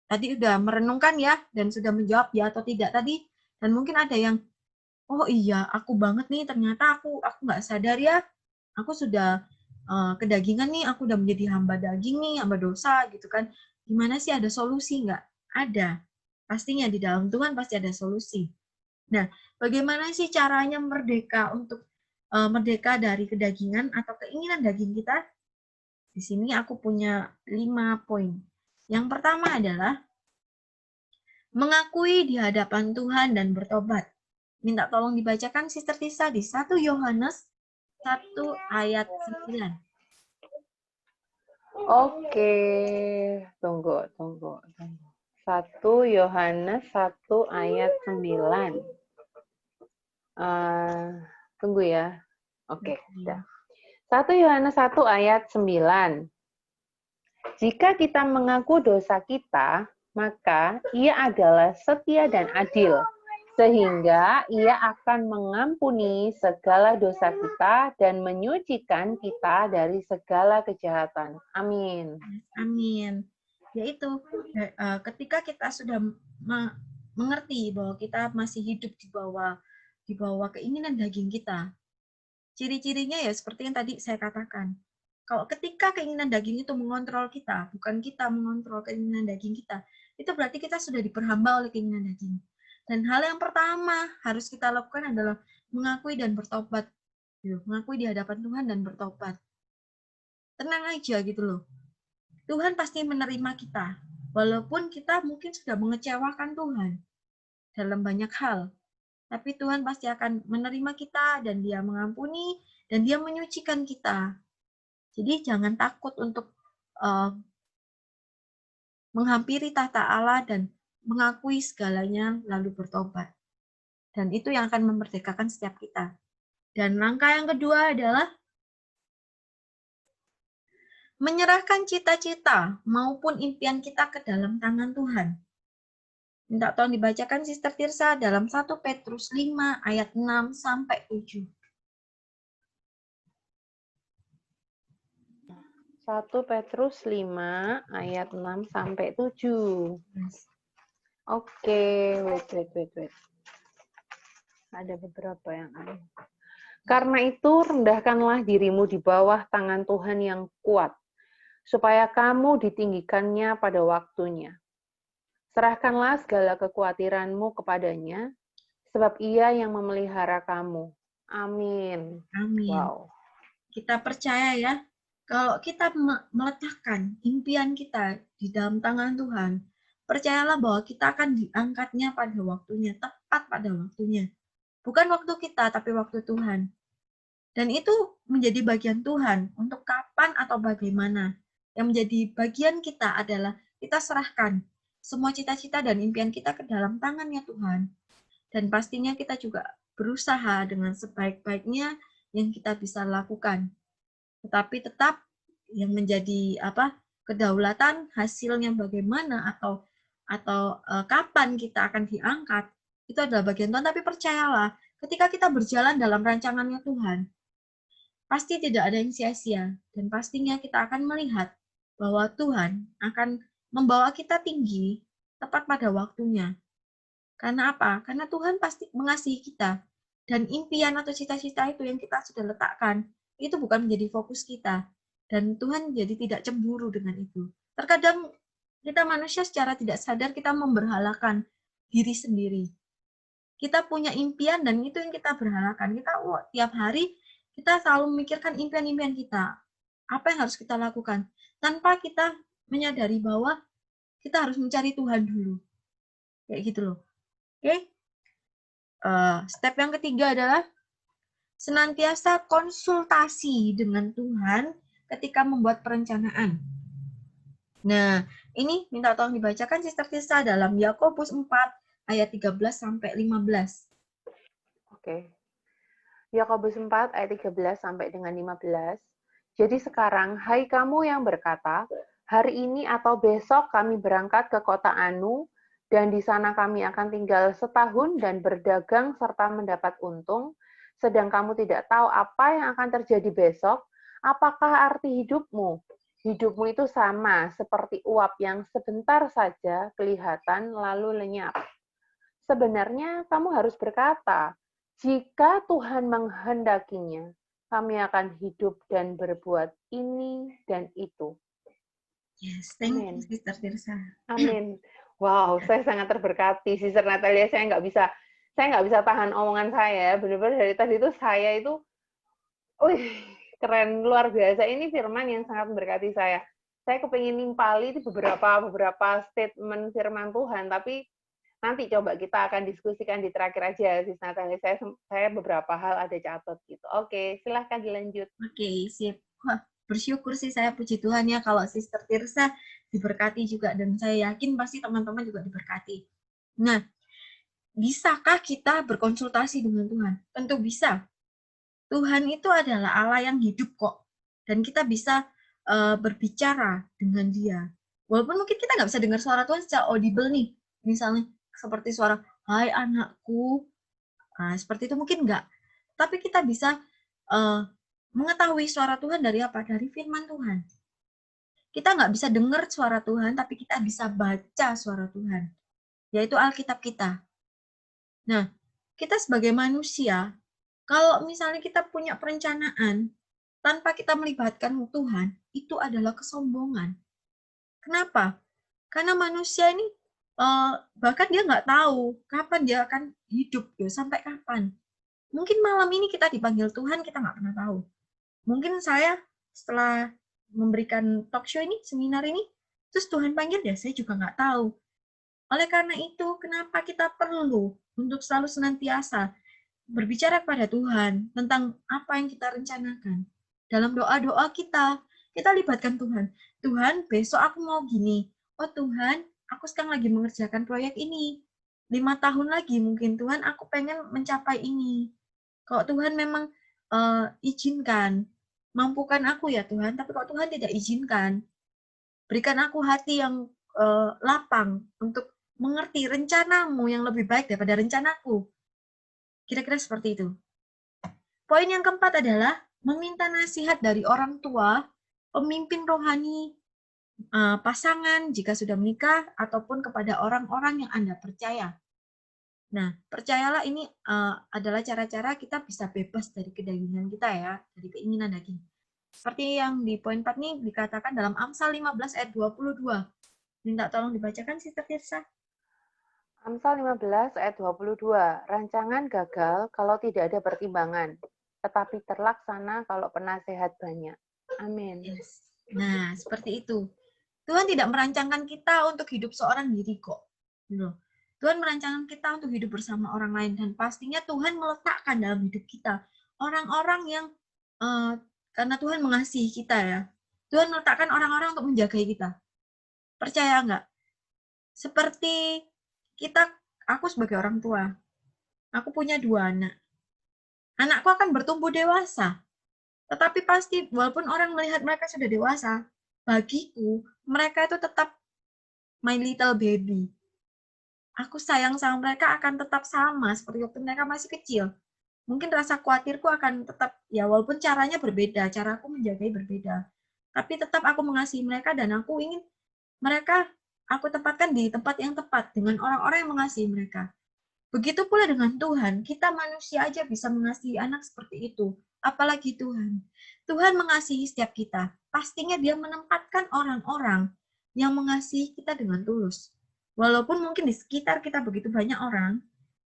tadi udah merenungkan ya, dan sudah menjawab ya atau tidak tadi, dan mungkin ada yang, oh iya, aku banget nih, ternyata aku nggak sadar ya, aku sudah kedagingan nih, aku udah menjadi hamba daging nih, hamba dosa gitu kan. Gimana sih, ada solusi nggak? Ada. Pastinya di dalam Tuhan pasti ada solusi. Nah, bagaimana sih caranya merdeka dari kedagingan atau keinginan daging kita? Di sini aku punya 5 poin. Yang pertama adalah mengakui di hadapan Tuhan dan bertobat. Minta tolong dibacakan Sister Tisa di 1 Yohanes 1 ayat 9. Oke, tunggu. 1 Yohanes 1 ayat 9. Tunggu ya. Oke, sudah. 1 Yohanes 1 ayat 9. Jika kita mengaku dosa kita, maka Ia adalah setia dan adil, sehingga Ia akan mengampuni segala dosa kita dan menyucikan kita dari segala kejahatan. Amin. Amin. Yaitu ketika kita sudah mengerti bahwa kita masih hidup di bawah keinginan daging kita. Ciri-cirinya ya seperti yang tadi saya katakan. Kalau ketika keinginan daging itu mengontrol kita, bukan kita mengontrol keinginan daging kita, itu berarti kita sudah diperhamba oleh keinginan daging. Dan hal yang pertama harus kita lakukan adalah mengakui dan bertobat. Mengakui di hadapan Tuhan dan bertobat. Tenang aja gitu loh. Tuhan pasti menerima kita. Walaupun kita mungkin sudah mengecewakan Tuhan dalam banyak hal. Tapi Tuhan pasti akan menerima kita dan Dia mengampuni dan Dia menyucikan kita. Jadi jangan takut untuk menghampiri tahta Allah dan mengakui segalanya lalu bertobat. Dan itu yang akan memerdekakan setiap kita. Dan langkah yang kedua adalah menyerahkan cita-cita maupun impian kita ke dalam tangan Tuhan. Minta tolong dibacakan Sister Tirsa dalam 1 Petrus 5 ayat 6 sampai 7. 1 Petrus 5 ayat 6 sampai 7. Oke, wait. Ada beberapa yang aneh. Karena itu, rendahkanlah dirimu di bawah tangan Tuhan yang kuat, supaya kamu ditinggikannya pada waktunya. Serahkanlah segala kekhawatiranmu kepadanya, sebab Ia yang memelihara kamu. Amin. Amin. Wow. Kita percaya ya, kalau kita meletakkan impian kita di dalam tangan Tuhan, percayalah bahwa kita akan diangkatnya pada waktunya, tepat pada waktunya. Bukan waktu kita, tapi waktu Tuhan. Dan itu menjadi bagian Tuhan untuk kapan atau bagaimana. Yang menjadi bagian kita adalah kita serahkan semua cita-cita dan impian kita ke dalam tangannya Tuhan. Dan pastinya kita juga berusaha dengan sebaik-baiknya yang kita bisa lakukan. Tetapi tetap yang menjadi kedaulatan hasilnya bagaimana atau kapan kita akan diangkat, itu adalah bagian Tuhan. Tapi percayalah, ketika kita berjalan dalam rancangannya Tuhan, pasti tidak ada yang sia-sia, dan pastinya kita akan melihat bahwa Tuhan akan membawa kita tinggi tepat pada waktunya. Karena apa? Karena Tuhan pasti mengasihi kita, dan impian atau cita-cita itu yang kita sudah letakkan, itu bukan menjadi fokus kita, dan Tuhan jadi tidak cemburu dengan itu. Terkadang kita manusia secara tidak sadar kita memberhalakan diri sendiri. Kita punya impian dan itu yang kita berhalakan. Kita tiap hari kita selalu memikirkan impian-impian kita. Apa yang harus kita lakukan? Tanpa kita menyadari bahwa kita harus mencari Tuhan dulu. Kayak gitu loh. Oke? Step yang ketiga adalah senantiasa konsultasi dengan Tuhan ketika membuat perencanaan. Nah, ini minta tolong dibacakan Sister Tisa dalam Yakobus 4 ayat 13 sampai 15. Oke. Yakobus 4 ayat 13 sampai dengan 15. Jadi sekarang, hai kamu yang berkata, hari ini atau besok kami berangkat ke kota Anu, dan di sana kami akan tinggal setahun dan berdagang serta mendapat untung, sedang kamu tidak tahu apa yang akan terjadi besok, Apakah arti hidupmu? Hidupmu itu sama seperti uap yang sebentar saja kelihatan lalu lenyap. Sebenarnya kamu harus berkata, jika Tuhan menghendakinya, kami akan hidup dan berbuat ini dan itu. Yes, thank you, Amin. Sister Tirsa. Amin. Wow, saya sangat terberkati, Sister Natalia. Saya nggak bisa tahan omongan saya. Benar-benar dari tadi itu saya itu, wih, keren, luar biasa. Ini firman yang sangat memberkati saya. Saya kepingin nimpali di beberapa statement firman Tuhan, tapi nanti coba kita akan diskusikan di terakhir aja, Sis Natalia. Saya beberapa hal ada catat gitu. Oke, silahkan dilanjut. Oke, sip. Wah, bersyukur sih saya, puji Tuhan ya kalau Sister Tirsa diberkati juga, dan saya yakin pasti teman-teman juga diberkati. Nah, bisakah kita berkonsultasi dengan Tuhan? Tentu bisa. Tuhan itu adalah Allah yang hidup kok, dan kita bisa berbicara dengan Dia. Walaupun mungkin kita nggak bisa dengar suara Tuhan secara audible nih, misalnya seperti suara "Hai anakku", seperti itu mungkin nggak. Tapi kita bisa mengetahui suara Tuhan dari apa? Dari firman Tuhan. Kita nggak bisa dengar suara Tuhan, tapi kita bisa baca suara Tuhan, yaitu Alkitab kita. Nah, kita sebagai manusia, kalau misalnya kita punya perencanaan tanpa kita melibatkan Tuhan, itu adalah kesombongan. Kenapa? Karena manusia ini bahkan dia nggak tahu kapan dia akan hidup, sampai kapan. Mungkin malam ini kita dipanggil Tuhan, kita nggak pernah tahu. Mungkin saya setelah memberikan talk show ini, seminar ini, terus Tuhan panggil ya, saya juga nggak tahu. Oleh karena itu, kenapa kita perlu untuk selalu senantiasa berbicara kepada Tuhan tentang apa yang kita rencanakan. Dalam doa-doa kita libatkan Tuhan. Tuhan, besok aku mau gini. Oh Tuhan, aku sekarang lagi mengerjakan proyek ini. 5 tahun lagi mungkin Tuhan, aku pengen mencapai ini. Kalau Tuhan memang izinkan, mampukan aku ya Tuhan, tapi kalau Tuhan tidak izinkan, berikan aku hati yang lapang untuk mengerti rencanamu yang lebih baik daripada rencanaku. Kira-kira seperti itu. Poin yang keempat adalah meminta nasihat dari orang tua, pemimpin rohani, pasangan jika sudah menikah, ataupun kepada orang-orang yang Anda percaya. Nah, percayalah ini adalah cara-cara kita bisa bebas dari kedagingan kita ya, dari keinginan daging. Seperti yang di poin 4 nih dikatakan dalam Amsal 15 ayat 22. Minta tolong dibacakan, Sister Tirsa. Amsal 15 ayat 22. Rancangan gagal kalau tidak ada pertimbangan, tetapi terlaksana kalau penasehat banyak. Amin. Yes. Nah, seperti itu. Tuhan tidak merancangkan kita untuk hidup seorang diri kok. Tuhan merancangkan kita untuk hidup bersama orang lain, dan pastinya Tuhan meletakkan dalam hidup kita orang-orang yang karena Tuhan mengasihi kita ya. Tuhan meletakkan orang-orang untuk menjaga kita. Percaya nggak? Seperti aku sebagai orang tua, aku punya 2 anak. Anakku akan bertumbuh dewasa. Tetapi pasti walaupun orang melihat mereka sudah dewasa, bagiku mereka itu tetap my little baby. Aku sayang sama mereka akan tetap sama seperti waktu mereka masih kecil. Mungkin rasa khawatirku akan tetap, ya walaupun caranya berbeda, cara aku menjagai berbeda. Tapi tetap aku mengasihi mereka, dan aku ingin mereka aku tempatkan di tempat yang tepat dengan orang-orang yang mengasihi mereka. Begitu pula dengan Tuhan, kita manusia aja bisa mengasihi anak seperti itu. Apalagi Tuhan. Tuhan mengasihi setiap kita. Pastinya Dia menempatkan orang-orang yang mengasihi kita dengan tulus. Walaupun mungkin di sekitar kita begitu banyak orang,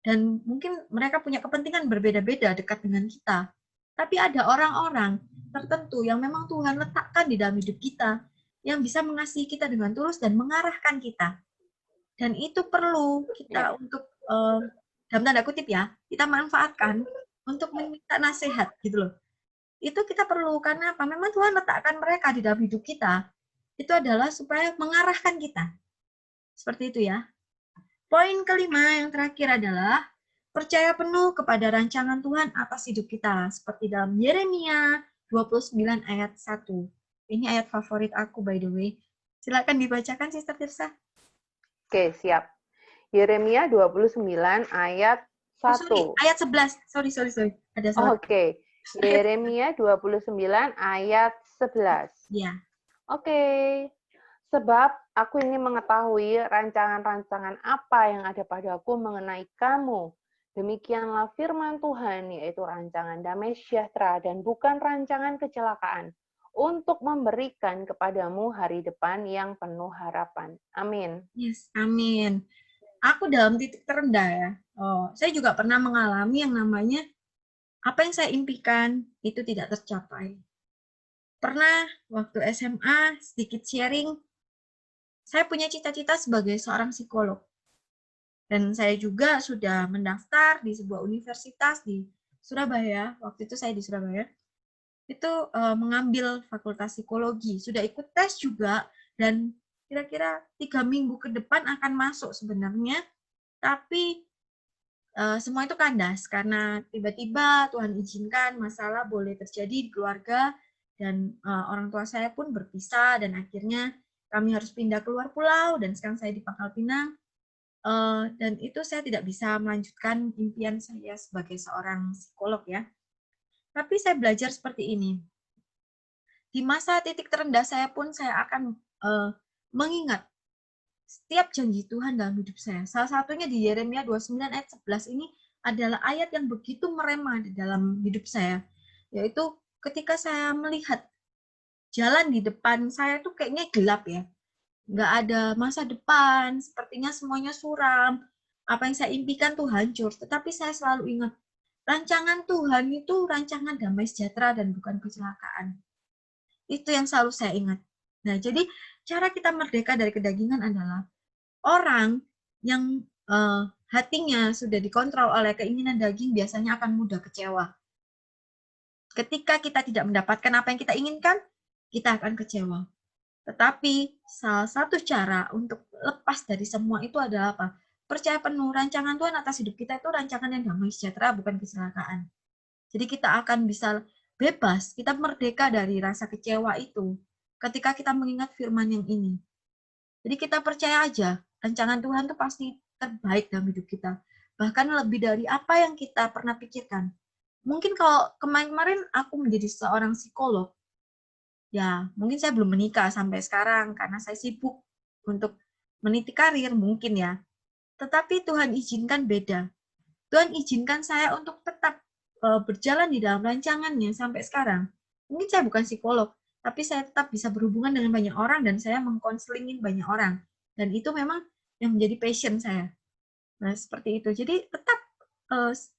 dan mungkin mereka punya kepentingan berbeda-beda dekat dengan kita. Tapi ada orang-orang tertentu yang memang Tuhan letakkan di dalam hidup kita, yang bisa mengasihi kita dengan tulus dan mengarahkan kita. Dan itu perlu kita untuk, dalam tanda kutip ya, kita manfaatkan untuk meminta nasihat gitu loh. Itu kita perlu, karena apa? Memang Tuhan letakkan mereka di dalam hidup kita, itu adalah supaya mengarahkan kita. Seperti itu ya. Poin kelima yang terakhir adalah percaya penuh kepada rancangan Tuhan atas hidup kita. Seperti dalam Yeremia 29 ayat 1. Ini ayat favorit aku by the way. Silakan dibacakan, Sister Tirsa. Oke, siap. Yeremia 29 ayat 1. Ayat 11. Sorry. Ada salah. Oke. Yeremia 29 ayat 11. Ya, Oke. Sebab aku ini mengetahui rancangan-rancangan apa yang ada padaku mengenai kamu. Demikianlah firman Tuhan, yaitu rancangan damai sejahtera dan bukan rancangan kecelakaan, untuk memberikan kepadamu hari depan yang penuh harapan. Amin. yes, amin. Aku dalam titik terendah ya. Saya juga pernah mengalami yang namanya apa yang saya impikan itu tidak tercapai. Pernah waktu SMA sedikit sharing, saya punya cita-cita sebagai seorang psikolog. Dan saya juga sudah mendaftar di sebuah universitas di Surabaya. Waktu itu saya di Surabaya. Itu mengambil fakultas psikologi. Sudah ikut tes juga dan kira-kira 3 minggu ke depan akan masuk sebenarnya. Tapi semua itu kandas karena tiba-tiba Tuhan izinkan masalah boleh terjadi di keluarga dan orang tua saya pun berpisah dan akhirnya kami harus pindah keluar pulau dan sekarang saya di Pangkal Pinang. Dan itu saya tidak bisa melanjutkan impian saya sebagai seorang psikolog ya. Tapi saya belajar seperti ini. Di masa titik terendah saya pun saya akan mengingat setiap janji Tuhan dalam hidup saya. Salah satunya di Yeremia 29 ayat 11 ini adalah ayat yang begitu merema di dalam hidup saya. Yaitu ketika saya melihat jalan di depan saya tuh kayaknya gelap ya. Nggak ada masa depan, sepertinya semuanya suram. Apa yang saya impikan tuh hancur. Tetapi saya selalu ingat, rancangan Tuhan itu rancangan damai sejahtera dan bukan kecelakaan. Itu yang selalu saya ingat. Nah, jadi cara kita merdeka dari kedagingan adalah orang yang hatinya sudah dikontrol oleh keinginan daging biasanya akan mudah kecewa. Ketika kita tidak mendapatkan apa yang kita inginkan, kita akan kecewa. Tetapi salah satu cara untuk lepas dari semua itu adalah apa? Percaya penuh rancangan Tuhan atas hidup kita itu rancangan yang damai sejahtera, bukan kecelakaan. Jadi kita akan bisa bebas, kita merdeka dari rasa kecewa itu ketika kita mengingat firman yang ini. Jadi kita percaya aja, rancangan Tuhan itu pasti terbaik dalam hidup kita. Bahkan lebih dari apa yang kita pernah pikirkan. Mungkin kalau kemarin-kemarin aku menjadi seorang psikolog, ya mungkin saya belum menikah sampai sekarang karena saya sibuk untuk meniti karir mungkin ya. Tetapi Tuhan izinkan beda. Tuhan izinkan saya untuk tetap berjalan di dalam rancangannya sampai sekarang. Mungkin saya bukan psikolog, tapi saya tetap bisa berhubungan dengan banyak orang dan saya mengkonselingin banyak orang. Dan itu memang yang menjadi passion saya. Nah, seperti itu. Jadi tetap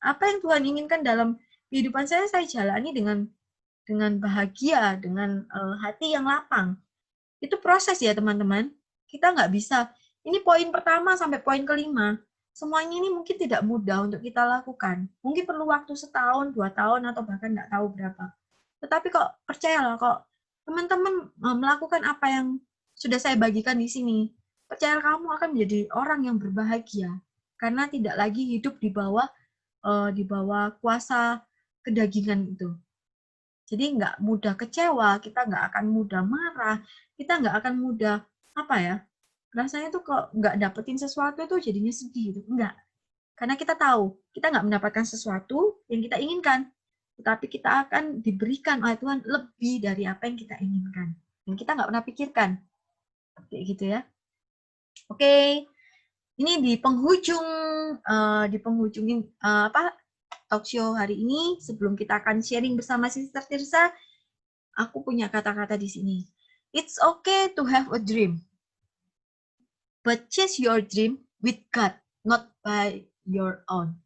apa yang Tuhan inginkan dalam kehidupan saya jalani dengan bahagia, dengan hati yang lapang. Itu proses ya teman-teman. Kita nggak bisa, ini poin pertama sampai poin kelima, semuanya ini mungkin tidak mudah untuk kita lakukan. Mungkin perlu waktu setahun, 2 tahun, atau bahkan nggak tahu berapa. Tetapi kok percayalah, kok teman-teman melakukan apa yang sudah saya bagikan di sini, percayalah kamu akan menjadi orang yang berbahagia. Karena tidak lagi hidup di bawah kuasa kedagingan itu. Jadi nggak mudah kecewa, kita nggak akan mudah marah, kita nggak akan mudah apa ya, rasanya tuh kok nggak dapetin sesuatu itu jadinya sedih gitu. Enggak, karena kita tahu kita nggak mendapatkan sesuatu yang kita inginkan, tetapi kita akan diberikan oleh Tuhan lebih dari apa yang kita inginkan dan kita nggak pernah pikirkan kayak gitu ya. Oke, ini di penghujung talk show hari ini, sebelum kita akan sharing bersama Sister Tirsa, aku punya kata-kata di sini. It's okay to have a dream, but chase your dream with God, not by your own.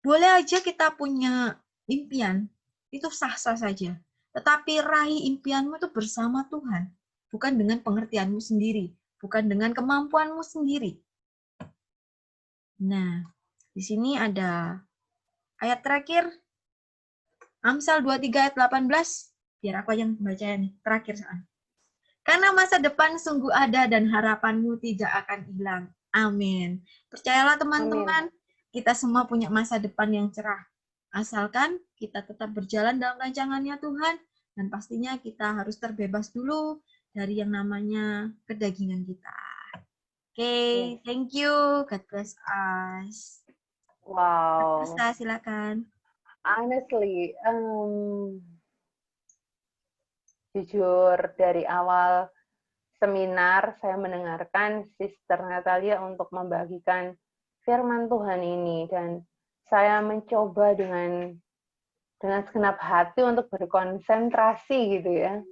Boleh aja kita punya impian, itu sah-sah saja. Tetapi raih impianmu itu bersama Tuhan, bukan dengan pengertianmu sendiri, bukan dengan kemampuanmu sendiri. Nah, di sini ada ayat terakhir, Amsal 23 ayat 18. Biar aku yang baca nih, terakhir soalnya. Karena masa depan sungguh ada dan harapanmu tidak akan hilang. Amin. Percayalah teman-teman, kita semua punya masa depan yang cerah. Asalkan kita tetap berjalan dalam rancangannya Tuhan, dan pastinya kita harus terbebas dulu dari yang namanya kedagingan kita. Oke, thank you. God bless us. Wow. Bisa, silakan. Honestly, jujur dari awal seminar saya mendengarkan Sister Natalia untuk membagikan firman Tuhan ini, dan saya mencoba dengan segenap hati untuk berkonsentrasi gitu ya.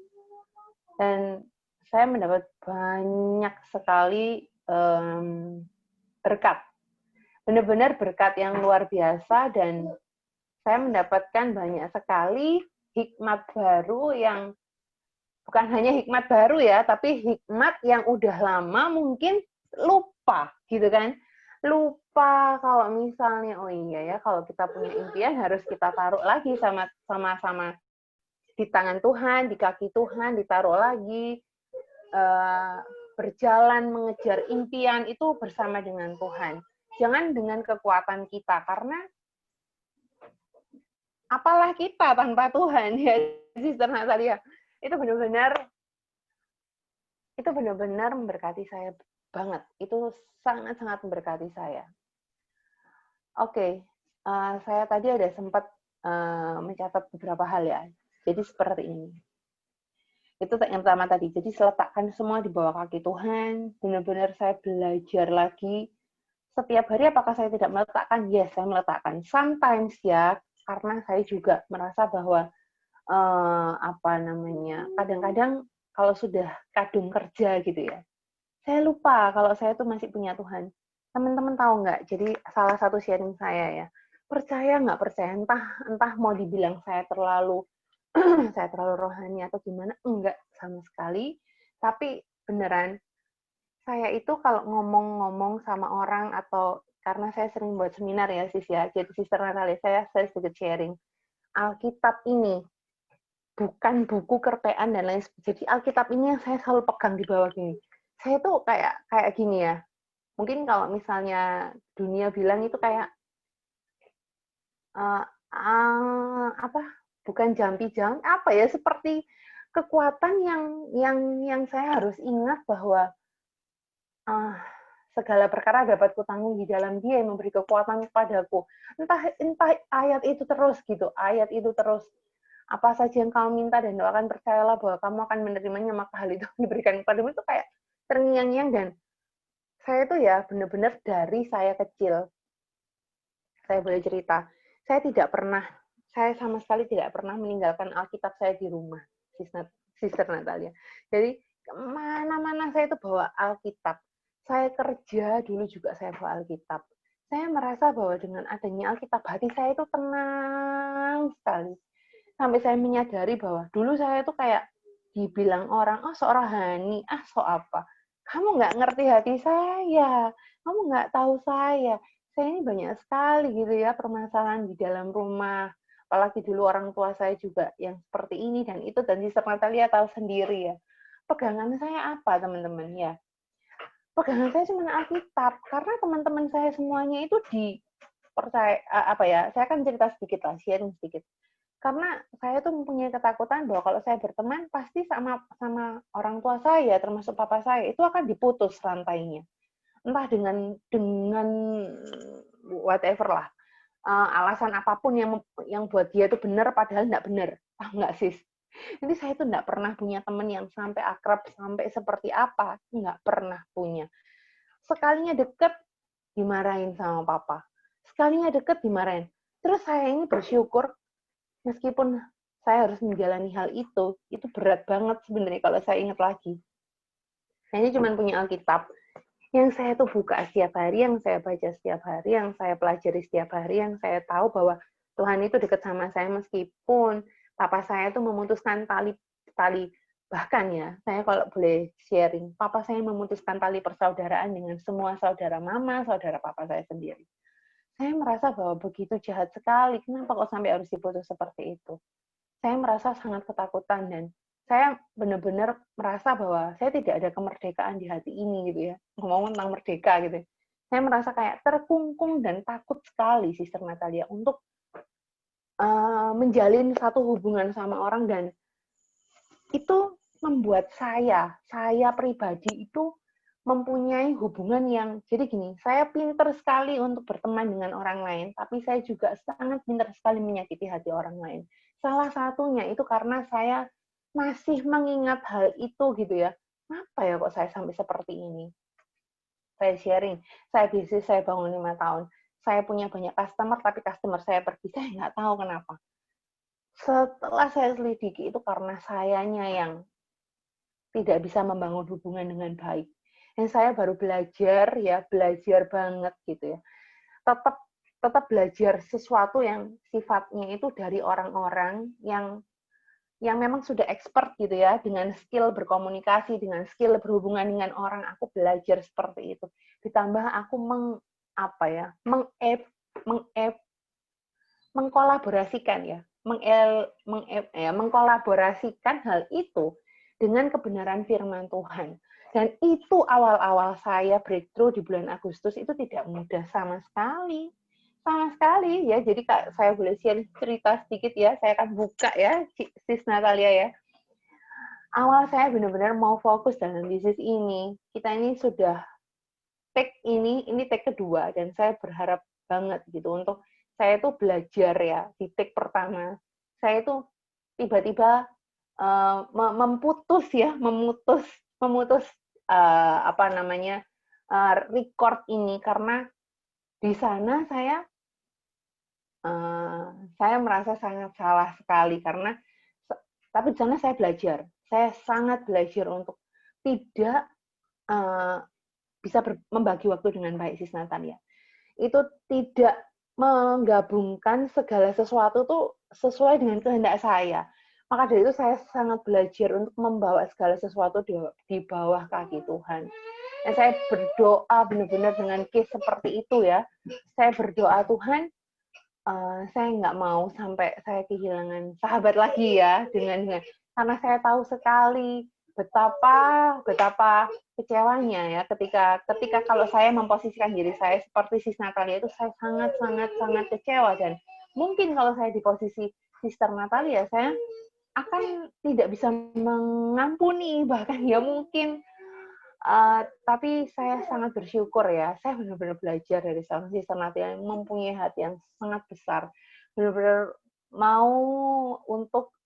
Dan saya mendapat banyak sekali berkat. Benar-benar berkat yang luar biasa, dan saya mendapatkan banyak sekali hikmat baru yang bukan hanya hikmat baru ya, tapi hikmat yang udah lama mungkin lupa gitu kan. Lupa kalau misalnya, oh iya ya, kalau kita punya impian harus kita taruh lagi sama-sama di tangan Tuhan, di kaki Tuhan, ditaruh lagi, berjalan mengejar impian itu bersama dengan Tuhan. Jangan dengan kekuatan kita, karena apalah kita tanpa Tuhan ya, Sister Natalia. Itu benar-benar memberkati saya banget. Itu sangat-sangat memberkati saya. Oke, saya tadi ada sempat mencatat beberapa hal ya. Jadi seperti ini. Itu yang pertama tadi. Jadi letakkan semua di bawah kaki Tuhan. Benar-benar saya belajar lagi. Setiap hari apakah saya tidak meletakkan? Yes, saya meletakkan. Sometimes ya, karena saya juga merasa bahwa kadang-kadang kalau sudah kadung kerja gitu ya, saya lupa kalau saya tuh masih punya Tuhan. Teman-teman tahu nggak? Jadi salah satu sharing saya ya, percaya nggak percaya, entah mau dibilang saya terlalu saya terlalu rohani atau gimana, enggak sama sekali. Tapi beneran, saya itu kalau ngomong-ngomong sama orang, atau karena saya sering buat seminar ya sis ya, jadi Sister Natalia, saya sedikit sharing. Alkitab ini bukan buku kerpean dan lain sebagainya. Jadi Alkitab ini yang saya selalu pegang di bawah gini. Saya tuh kayak gini ya. Mungkin kalau misalnya dunia bilang itu kayak apa? Bukan jampi-jampi, apa ya? Seperti kekuatan yang saya harus ingat bahwa segala perkara dapat kutanggung di dalam Dia yang memberi kekuatan kepadaku. Entah ayat itu terus gitu, ayat itu terus. Apa saja yang kamu minta dan doakan, percayalah bahwa kamu akan menerimanya, maka hal itu diberikan kepadamu. Itu kayak terngiang-ngiang. Dan saya tuh ya benar-benar dari saya kecil, saya boleh cerita, saya sama sekali tidak pernah meninggalkan Alkitab saya di rumah, Sister Natalia. Jadi kemana-mana saya itu bawa Alkitab. Saya kerja dulu juga saya bawa Alkitab. Saya merasa bahwa dengan adanya Alkitab, hati saya itu tenang sekali. Sampai saya menyadari bahwa dulu saya tuh kayak dibilang orang, oh sok rohani, sok apa. Kamu nggak ngerti hati saya, kamu nggak tahu saya. Saya ini banyak sekali gitu ya permasalahan di dalam rumah. Apalagi dulu orang tua saya juga yang seperti ini dan itu, dan Sister Natalia tahu sendiri ya. Pegangan saya apa teman-teman ya? Pegangan saya cuma Alkitab, karena teman-teman saya semuanya itu saya kan cerita sedikit lah, sharing sedikit. Karena saya tuh mempunyai ketakutan bahwa kalau saya berteman pasti sama orang tua saya, termasuk papa saya, itu akan diputus rantainya. Entah dengan whatever lah, alasan apapun yang buat dia itu benar padahal nggak benar. Nggak sis. Jadi saya tuh nggak pernah punya teman yang sampai akrab, sampai seperti apa, nggak pernah punya. Sekalinya deket dimarahin sama papa, sekalinya deket dimarahin. Terus saya ini bersyukur, meskipun saya harus menjalani hal itu berat banget sebenarnya kalau saya ingat lagi. Saya ini cuma punya Alkitab yang saya tuh buka setiap hari, yang saya baca setiap hari, yang saya pelajari setiap hari, yang saya tahu bahwa Tuhan itu dekat sama saya meskipun papa saya tuh memutuskan tali bahkan ya, saya kalau boleh sharing, papa saya memutuskan tali persaudaraan dengan semua saudara mama, saudara papa saya sendiri. Saya merasa bahwa begitu jahat sekali, kenapa kok sampai harus diputus seperti itu? Saya merasa sangat ketakutan dan saya benar-benar merasa bahwa saya tidak ada kemerdekaan di hati ini gitu ya. Ngomong tentang merdeka gitu. Saya merasa kayak terkungkung dan takut sekali, Sister Natalia, untuk menjalin satu hubungan sama orang, dan itu membuat saya pribadi itu mempunyai hubungan yang, jadi gini, saya pinter sekali untuk berteman dengan orang lain, tapi saya juga sangat pinter sekali menyakiti hati orang lain. Salah satunya itu karena saya masih mengingat hal itu gitu ya. Kenapa ya kok saya sampai seperti ini? Saya sharing, saya bisnis, saya bangun 5 tahun. Saya punya banyak customer, tapi customer saya pergi, saya nggak tahu kenapa. Setelah saya selidiki, itu karena sayanya yang tidak bisa membangun hubungan dengan baik. Dan saya baru belajar ya, belajar banget gitu ya. Tetap belajar sesuatu yang sifatnya itu dari orang-orang yang memang sudah expert gitu ya, dengan skill berkomunikasi, dengan skill berhubungan dengan orang. Aku belajar seperti itu. Ditambah aku mengkolaborasikan ya, mengkolaborasikan hal itu dengan kebenaran firman Tuhan. Dan itu awal-awal saya breakthrough di bulan Agustus itu tidak mudah sama sekali. Sama sekali ya. Jadi saya boleh share cerita sedikit ya. Saya akan buka ya, Sis Natalia ya. Awal saya benar-benar mau fokus dalam bisnis ini. Kita ini sudah take ini take kedua, dan saya berharap banget gitu untuk saya itu belajar ya di take pertama. Saya itu tiba-tiba memutus record ini karena di sana saya merasa sangat salah sekali karena tapi di sana saya belajar. Saya sangat belajar untuk tidak bisa membagi waktu dengan baik, Sis Natalia. Itu tidak menggabungkan segala sesuatu tuh sesuai dengan kehendak saya. Maka dari itu saya sangat belajar untuk membawa segala sesuatu di bawah kaki Tuhan. Dan saya berdoa benar-benar dengan case seperti itu ya. Saya berdoa, Tuhan, saya nggak mau sampai saya kehilangan sahabat lagi ya dengan karena saya tahu sekali betapa kecewanya ya ketika kalau saya memposisikan diri saya seperti Sis Natalia itu saya sangat kecewa, dan mungkin kalau saya di posisi Sister Natalia saya akan tidak bisa mengampuni bahkan ya mungkin. Tapi saya sangat bersyukur ya, saya benar-benar belajar dari seorang Sister Natalia yang mempunyai hati yang sangat besar, benar-benar mau untuk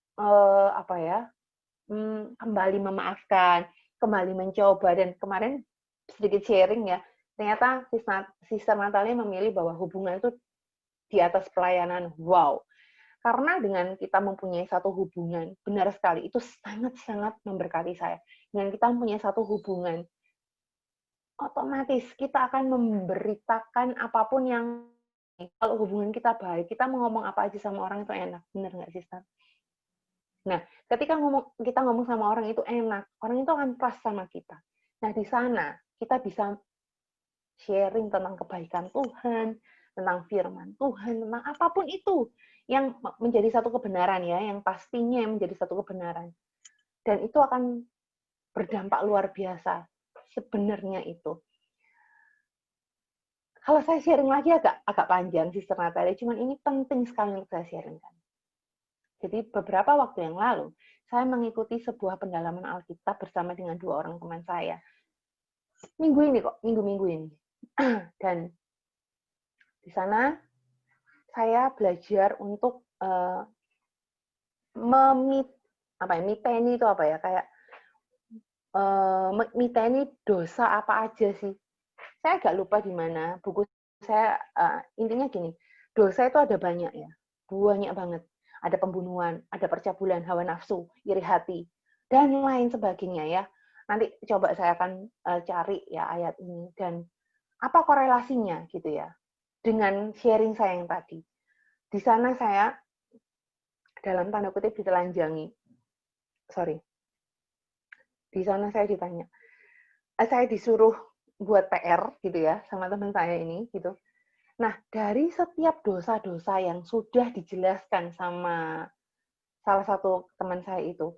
kembali memaafkan, kembali mencoba. Dan kemarin sedikit sharing ya, ternyata Sister Natalia memilih bahwa hubungan itu di atas pelayanan. Wow. Karena dengan kita mempunyai satu hubungan, benar sekali, itu sangat-sangat memberkati saya. Dengan kita mempunyai satu hubungan, otomatis kita akan memberitakan apapun yang, kalau hubungan kita baik, kita mau ngomong apa aja sama orang itu enak. Benar nggak, Sister? Nah, ketika kita ngomong sama orang itu enak, orang itu akan trust sama kita. Nah, di sana kita bisa sharing tentang kebaikan Tuhan, tentang firman Tuhan, tentang apapun itu yang menjadi satu kebenaran ya, yang pastinya menjadi satu kebenaran. Dan itu akan berdampak luar biasa sebenarnya itu. Kalau saya sharing lagi agak panjang, Sister Natalia, cuman ini penting sekali untuk saya sharingkan. Jadi beberapa waktu yang lalu, saya mengikuti sebuah pendalaman Alkitab bersama dengan 2 orang teman saya. Minggu-minggu ini. Dan di sana saya belajar untuk miteni itu apa ya, kayak miteni dosa apa aja sih. Saya agak lupa di mana buku saya, intinya gini, dosa itu ada banyak ya, banyak banget. Ada pembunuhan, ada percabulan, hawa nafsu, iri hati, dan lain sebagainya ya. Nanti coba saya akan cari ya ayat ini dan apa korelasinya gitu ya dengan sharing saya yang tadi. Di sana saya dalam tanda kutip ditelanjangi. Di sana saya ditanya, saya disuruh buat PR gitu ya sama teman saya ini gitu. Nah, dari setiap dosa-dosa yang sudah dijelaskan sama salah satu teman saya itu,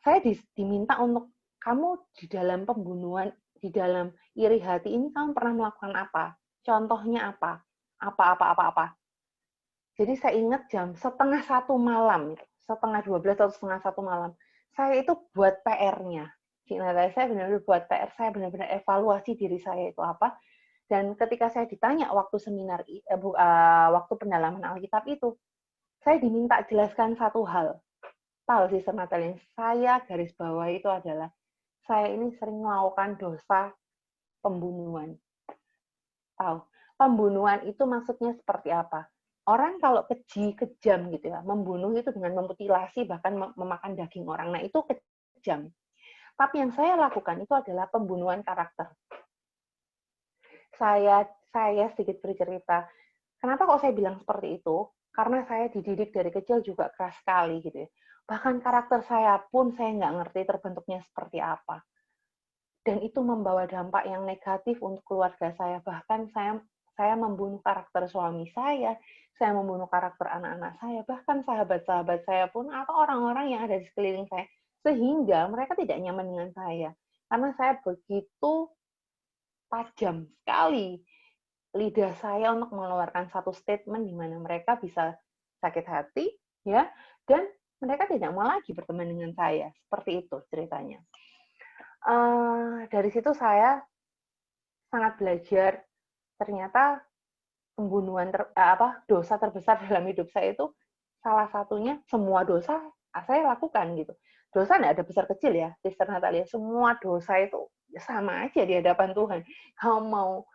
saya diminta untuk, kamu di dalam pembunuhan, di dalam iri hati ini kamu pernah melakukan apa? Contohnya apa? Apa. Jadi saya ingat jam 12:30 malam, 11:30 atau 12:30 malam, saya itu buat PR-nya. saya benar-benar buat PR, saya benar-benar evaluasi diri saya itu apa. Dan ketika saya ditanya waktu seminar, waktu pendalaman Alkitab itu, saya diminta jelaskan satu hal. Tahu Sister Natalia, saya garis bawah itu adalah, saya ini sering melakukan dosa pembunuhan. Tahu, pembunuhan itu maksudnya seperti apa? Orang kalau keji, kejam gitu ya, membunuh itu dengan memutilasi, bahkan memakan daging orang. Nah, itu kejam. Tapi yang saya lakukan itu adalah pembunuhan karakter. Saya sedikit bercerita. Kenapa kok saya bilang seperti itu? Karena saya dididik dari kecil juga keras sekali gitu ya. Bahkan karakter saya pun saya nggak ngerti terbentuknya seperti apa. Dan itu membawa dampak yang negatif untuk keluarga saya. Bahkan saya membunuh karakter suami saya membunuh karakter anak-anak saya, bahkan sahabat-sahabat saya pun atau orang-orang yang ada di sekeliling saya. Sehingga mereka tidak nyaman dengan saya. Karena saya begitu tajam sekali lidah saya untuk mengeluarkan satu statement di mana mereka bisa sakit hati, ya, dan mereka tidak mau lagi berteman dengan saya. Seperti itu ceritanya. Dari situ saya sangat belajar ternyata pembunuhan dosa terbesar dalam hidup saya itu salah satunya semua dosa saya lakukan gitu. Dosa tidak ada besar kecil ya, Sister Natalia. Semua dosa itu sama aja di hadapan Tuhan. Kamu mau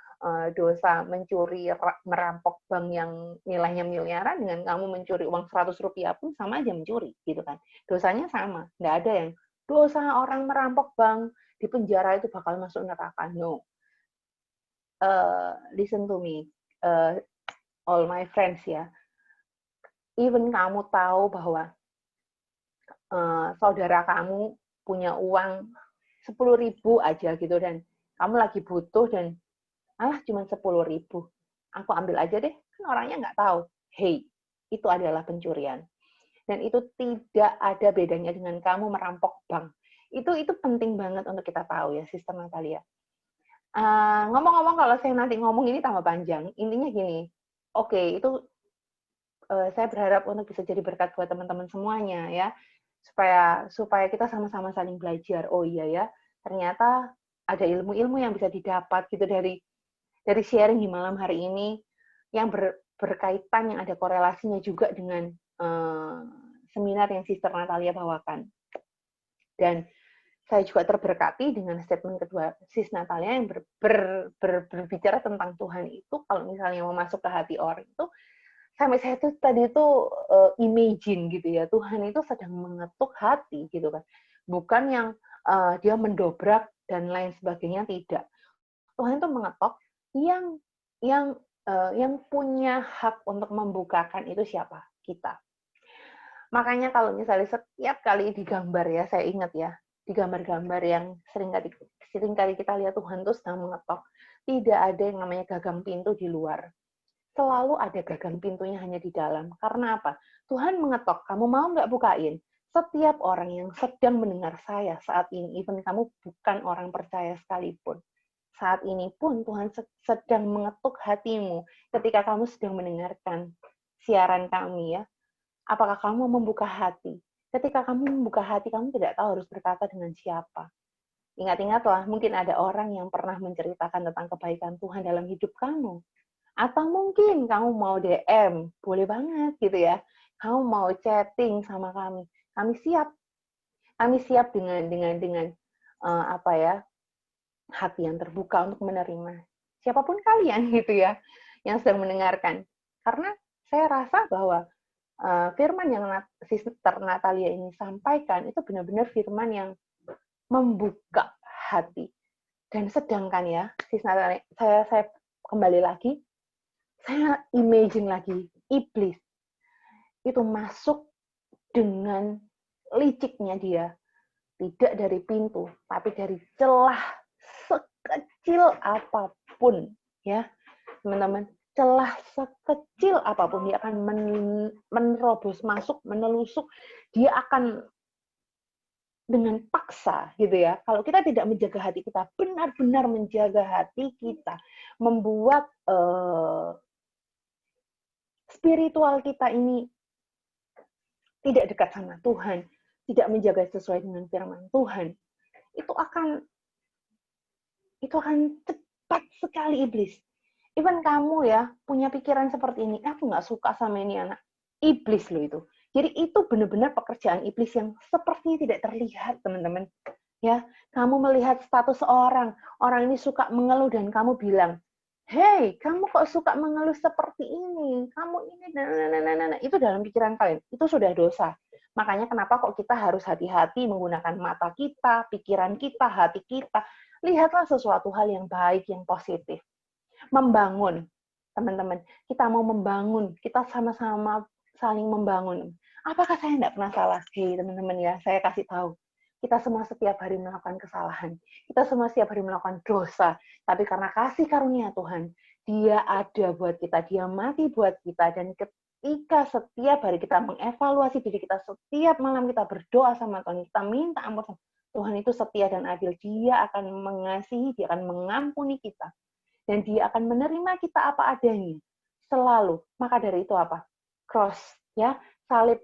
dosa mencuri, merampok bank yang nilainya miliaran dengan kamu mencuri uang 100 rupiah pun sama aja mencuri gitu kan. Dosanya sama. Nggak ada yang dosa orang merampok bank di penjara itu bakal masuk neraka. No. Listen to me, all my friends ya. Even kamu tahu bahwa saudara kamu punya uang 10.000 aja gitu dan kamu lagi butuh dan cuma 10.000, aku ambil aja deh, kan orangnya nggak tahu. Hey, itu adalah pencurian dan itu tidak ada bedanya dengan kamu merampok bank. Itu penting banget untuk kita tahu ya, Sister Natalia. Ngomong-ngomong, kalau saya nanti ngomong ini tambah panjang. Intinya gini, oke, itu saya berharap untuk bisa jadi berkat buat teman-teman semuanya ya, supaya kita sama-sama saling belajar. Oh iya ya, ternyata ada ilmu-ilmu yang bisa didapat gitu dari sharing di malam hari ini yang berkaitan, yang ada korelasinya juga dengan seminar yang Sister Natalia bawakan. Dan saya juga terberkati dengan statement kedua Sis Natalia yang berbicara tentang Tuhan itu, kalau misalnya mau masuk ke hati orang itu, sampai saya tuh tadi itu imagine gitu ya, Tuhan itu sedang mengetuk hati gitu kan, bukan yang dia mendobrak dan lain sebagainya, tidak. Tuhan itu mengetok, yang punya hak untuk membukakan itu siapa? Kita. Makanya kalau misalnya setiap kali digambar ya, saya ingat ya, di gambar-gambar yang seringkali kita lihat Tuhan itu sedang mengetok. Tidak ada yang namanya gagang pintu di luar. Selalu ada gagang pintunya hanya di dalam. Karena apa? Tuhan mengetok, kamu mau nggak bukain? Setiap orang yang sedang mendengar saya saat ini, even kamu bukan orang percaya sekalipun, saat ini pun Tuhan sedang mengetuk hatimu ketika kamu sedang mendengarkan siaran kami ya. Apakah kamu membuka hati? Ketika kamu membuka hati, kamu tidak tahu harus berkata dengan siapa. Ingat-ingatlah, mungkin ada orang yang pernah menceritakan tentang kebaikan Tuhan dalam hidup kamu. Atau mungkin kamu mau DM, boleh banget gitu ya. Kamu mau chatting sama kami. Kami siap. Kami siap dengan hati yang terbuka untuk menerima siapapun kalian gitu ya yang sedang mendengarkan. Karena saya rasa bahwa firman yang Sister Natalia ini sampaikan itu benar-benar firman yang membuka hati. Dan sedangkan ya, Sister Natalia, saya kembali lagi, saya imagine lagi iblis itu masuk dengan liciknya dia, tidak dari pintu, tapi dari celah sekecil apapun, ya teman-teman. Celah sekecil apapun dia akan menerobos masuk, menelusuk, dia akan dengan paksa gitu ya. Kalau kita tidak menjaga hati kita, benar-benar menjaga hati kita, membuat spiritual kita ini tidak dekat sama Tuhan, tidak menjaga sesuai dengan firman Tuhan, itu akan cepat sekali iblis. Even kamu ya punya pikiran seperti ini, aku nggak suka sama ini anak. Iblis loh itu. Jadi itu benar-benar pekerjaan iblis yang sepertinya tidak terlihat, teman-teman. Ya, kamu melihat status orang ini suka mengeluh dan kamu bilang, "Hey, kamu kok suka mengeluh seperti ini? Kamu ini itu dalam pikiran kalian. Itu sudah dosa. Makanya kenapa kok kita harus hati-hati menggunakan mata kita, pikiran kita, hati kita. Lihatlah sesuatu hal yang baik, yang positif. Membangun, teman-teman. Kita mau membangun, kita sama-sama saling membangun. Apakah saya tidak pernah salah? Hei, teman-teman ya, saya kasih tahu. Kita semua setiap hari melakukan kesalahan. Kita semua setiap hari melakukan dosa. Tapi karena kasih karunia Tuhan, Dia ada buat kita. Dia mati buat kita. Dan ketika setiap hari kita mengevaluasi diri kita, setiap malam kita berdoa sama Tuhan, kita minta ampun, Tuhan itu setia dan adil. Dia akan mengasihi, Dia akan mengampuni kita. Dan Dia akan menerima kita apa adanya. Selalu. Maka dari itu apa? Cross. Ya, salib.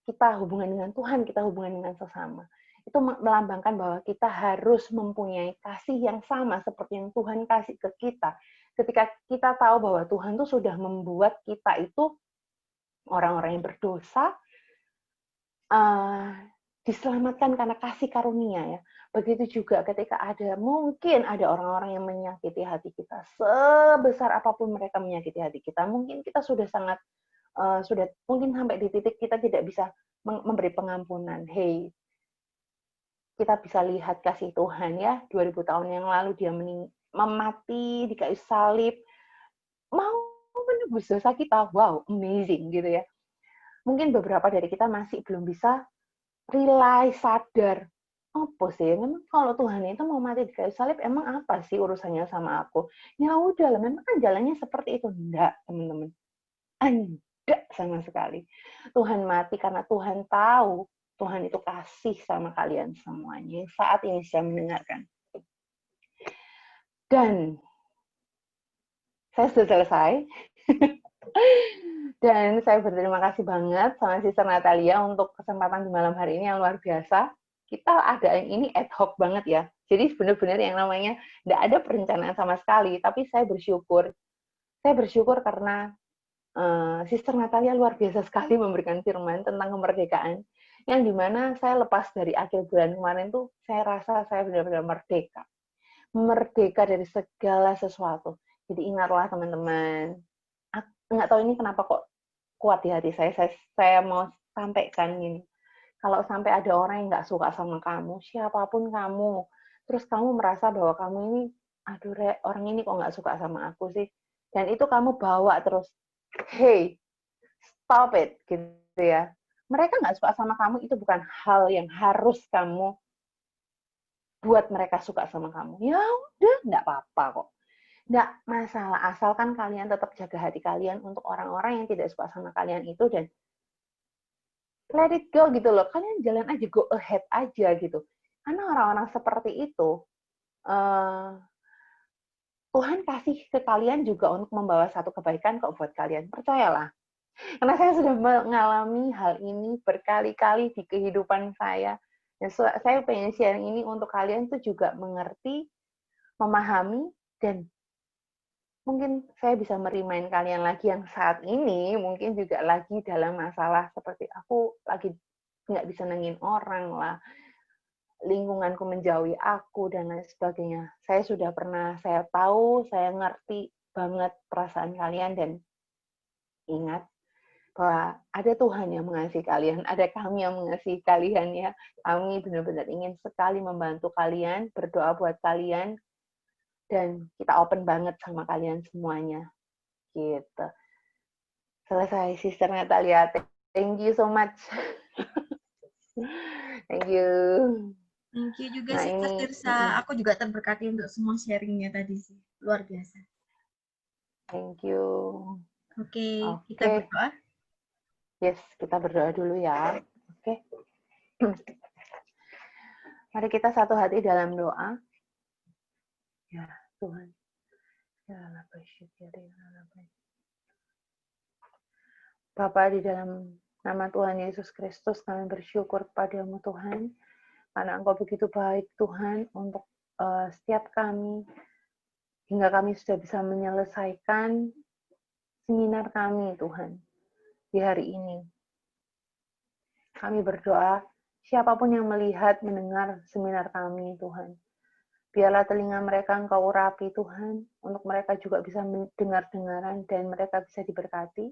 Kita hubungan dengan Tuhan, kita hubungan dengan sesama. Itu melambangkan bahwa kita harus mempunyai kasih yang sama seperti yang Tuhan kasih ke kita. Ketika kita tahu bahwa Tuhan itu sudah membuat kita itu orang-orang yang berdosa, diselamatkan karena kasih karunia ya. Begitu juga ketika mungkin ada orang-orang yang menyakiti hati kita, sebesar apapun mereka menyakiti hati kita, mungkin kita sudah sangat sudah mungkin sampai di titik kita tidak bisa memberi pengampunan. Hey, kita bisa lihat kasih Tuhan ya, 2000 tahun yang lalu Dia mati di kayu salib, mau menebus dosa kita. Wow, amazing gitu ya. Mungkin beberapa dari kita masih belum bisa realize, sadar, apa sih? Memang kalau Tuhan itu mau mati di kayu salib, emang apa sih urusannya sama aku? Ya udah lah, memang kan jalannya seperti itu. Enggak, teman-teman. Enggak sama sekali. Tuhan mati karena Tuhan tahu Tuhan itu kasih sama kalian semuanya. Saat ini saya mendengarkan. Dan saya sudah selesai. Dan saya berterima kasih banget sama Sister Natalia untuk kesempatan di malam hari ini yang luar biasa. Kita ada yang ini ad hoc banget ya. Jadi benar-benar yang namanya tidak ada perencanaan sama sekali. Tapi saya bersyukur. Saya bersyukur karena Sister Natalia luar biasa sekali memberikan firman tentang kemerdekaan. Yang dimana saya lepas dari akhir bulan kemarin tuh, saya rasa saya benar-benar merdeka. Merdeka dari segala sesuatu. Jadi ingatlah teman-teman. Nggak tahu ini kenapa kok kuat di hati saya. Saya mau sampaikan gini. Kalau sampai ada orang yang nggak suka sama kamu, siapapun kamu, terus kamu merasa bahwa kamu ini, aduh orang ini kok nggak suka sama aku sih. Dan itu kamu bawa terus, hey, stop it, gitu ya. Mereka nggak suka sama kamu, itu bukan hal yang harus kamu buat mereka suka sama kamu. Ya udah, nggak apa-apa kok. Nggak masalah, asalkan kalian tetap jaga hati kalian untuk orang-orang yang tidak suka sama kalian itu, dan let it go gitu loh. Kalian jalan aja, go ahead aja gitu. Karena orang-orang seperti itu, Tuhan kasih ke kalian juga untuk membawa satu kebaikan kok buat kalian. Percayalah. Karena saya sudah mengalami hal ini berkali-kali di kehidupan saya. Dan saya pengen sharing ini untuk kalian tuh juga mengerti, memahami, dan mungkin saya bisa merimain kalian lagi yang saat ini mungkin juga lagi dalam masalah seperti aku lagi nggak bisa nengin orang lah, lingkunganku menjauhi aku, dan lain sebagainya. Saya sudah pernah, saya tahu, saya ngerti banget perasaan kalian, dan ingat bahwa ada Tuhan yang mengasihi kalian, ada kami yang mengasihi kalian ya. Kami benar-benar ingin sekali membantu kalian, berdoa buat kalian, dan kita open banget sama kalian semuanya. Gitu. Selesai, Sister Natalia. Thank you so much. Thank you. Thank you juga Nah, Sister ini Tirsa. Aku juga terberkati untuk semua sharingnya tadi sih. Luar biasa. thank you. Oke, kita Oke. berdoa. Yes, kita berdoa dulu ya. Oke. Mari kita satu hati dalam doa. Ya, Tuhan. Bapa, di dalam nama Tuhan Yesus Kristus, kami bersyukur kepadamu Tuhan. karena Engkau begitu baik Tuhan untuk setiap kami, hingga kami sudah bisa menyelesaikan seminar kami Tuhan di hari ini. Kami berdoa, siapapun yang melihat, mendengar seminar kami Tuhan, biarlah telinga mereka Engkau urapi Tuhan, untuk mereka juga bisa mendengar-dengaran dan mereka bisa diberkati.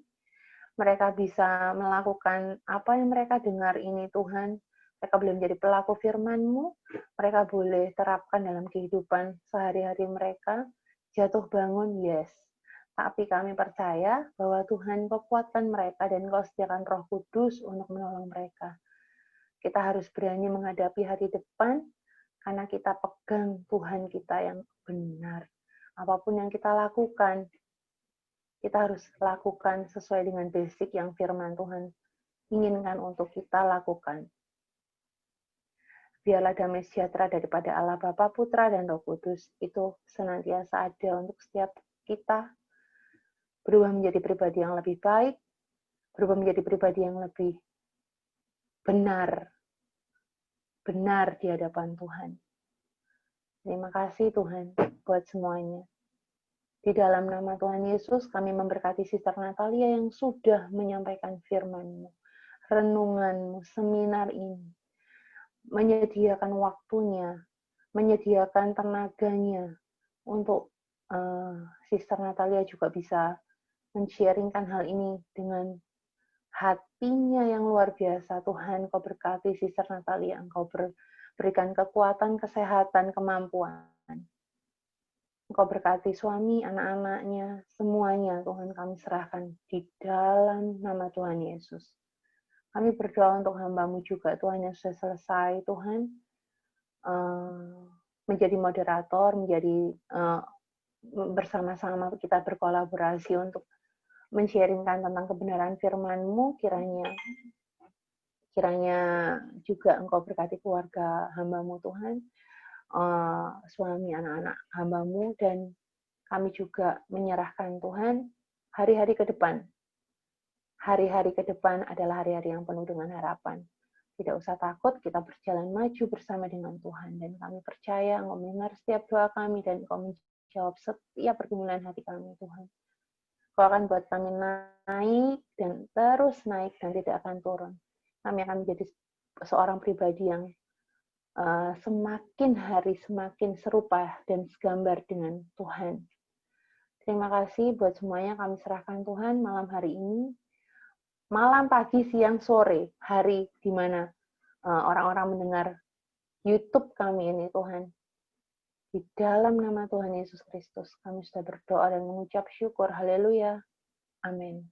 Mereka bisa melakukan apa yang mereka dengar ini Tuhan. Mereka boleh menjadi pelaku firman-Mu, mereka boleh terapkan dalam kehidupan sehari-hari mereka. Jatuh bangun, yes. Tapi kami percaya bahwa Tuhan Kau kuatkan mereka dan Kau sediakan Roh Kudus untuk menolong mereka. Kita harus berani menghadapi hari depan, karena kita pegang Tuhan kita yang benar. Apapun yang kita lakukan, kita harus lakukan sesuai dengan basic yang firman Tuhan inginkan untuk kita lakukan. Biarlah damai sejahtera daripada Allah Bapa, Putra, dan Roh Kudus itu senantiasa ada untuk setiap kita, berubah menjadi pribadi yang lebih baik, berubah menjadi pribadi yang lebih benar di hadapan Tuhan. Terima kasih Tuhan buat semuanya. Di dalam nama Tuhan Yesus, kami memberkati Sister Natalia yang sudah menyampaikan firman-Mu, renungan-Mu, seminar ini, menyediakan waktunya, menyediakan tenaganya untuk Sister Natalia juga bisa men-sharingkan hal ini dengan hatinya yang luar biasa. Tuhan, Kau berkati Sister Natalia, Engkau berikan kekuatan, kesehatan, kemampuan. Engkau berkati suami, anak-anaknya, semuanya Tuhan kami serahkan di dalam nama Tuhan Yesus. Kami berdoa untuk hamba-Mu juga Tuhan yang sudah selesai Tuhan, menjadi moderator, menjadi bersama-sama kita berkolaborasi untuk men-sharingkan tentang kebenaran firman-Mu, kiranya juga Engkau berkati keluarga hamba-Mu Tuhan, suami, anak-anak hamba-Mu, dan kami juga menyerahkan Tuhan hari-hari ke depan. Hari-hari ke depan adalah hari-hari yang penuh dengan harapan. Tidak usah takut, kita berjalan maju bersama dengan Tuhan. Dan kami percaya Engkau mendengar setiap doa kami dan Engkau menjawab setiap pergumulan hati kami, Tuhan. Engkau akan buat kami naik dan terus naik dan tidak akan turun. Kami akan menjadi seorang pribadi yang semakin hari semakin serupa dan segambar dengan Tuhan. Terima kasih buat semuanya, kami serahkan Tuhan malam hari ini. Malam, pagi, siang, sore, hari di mana orang-orang mendengar YouTube kami ini Tuhan. Di dalam nama Tuhan Yesus Kristus, kami sudah berdoa dan mengucap syukur. Haleluya. Amin.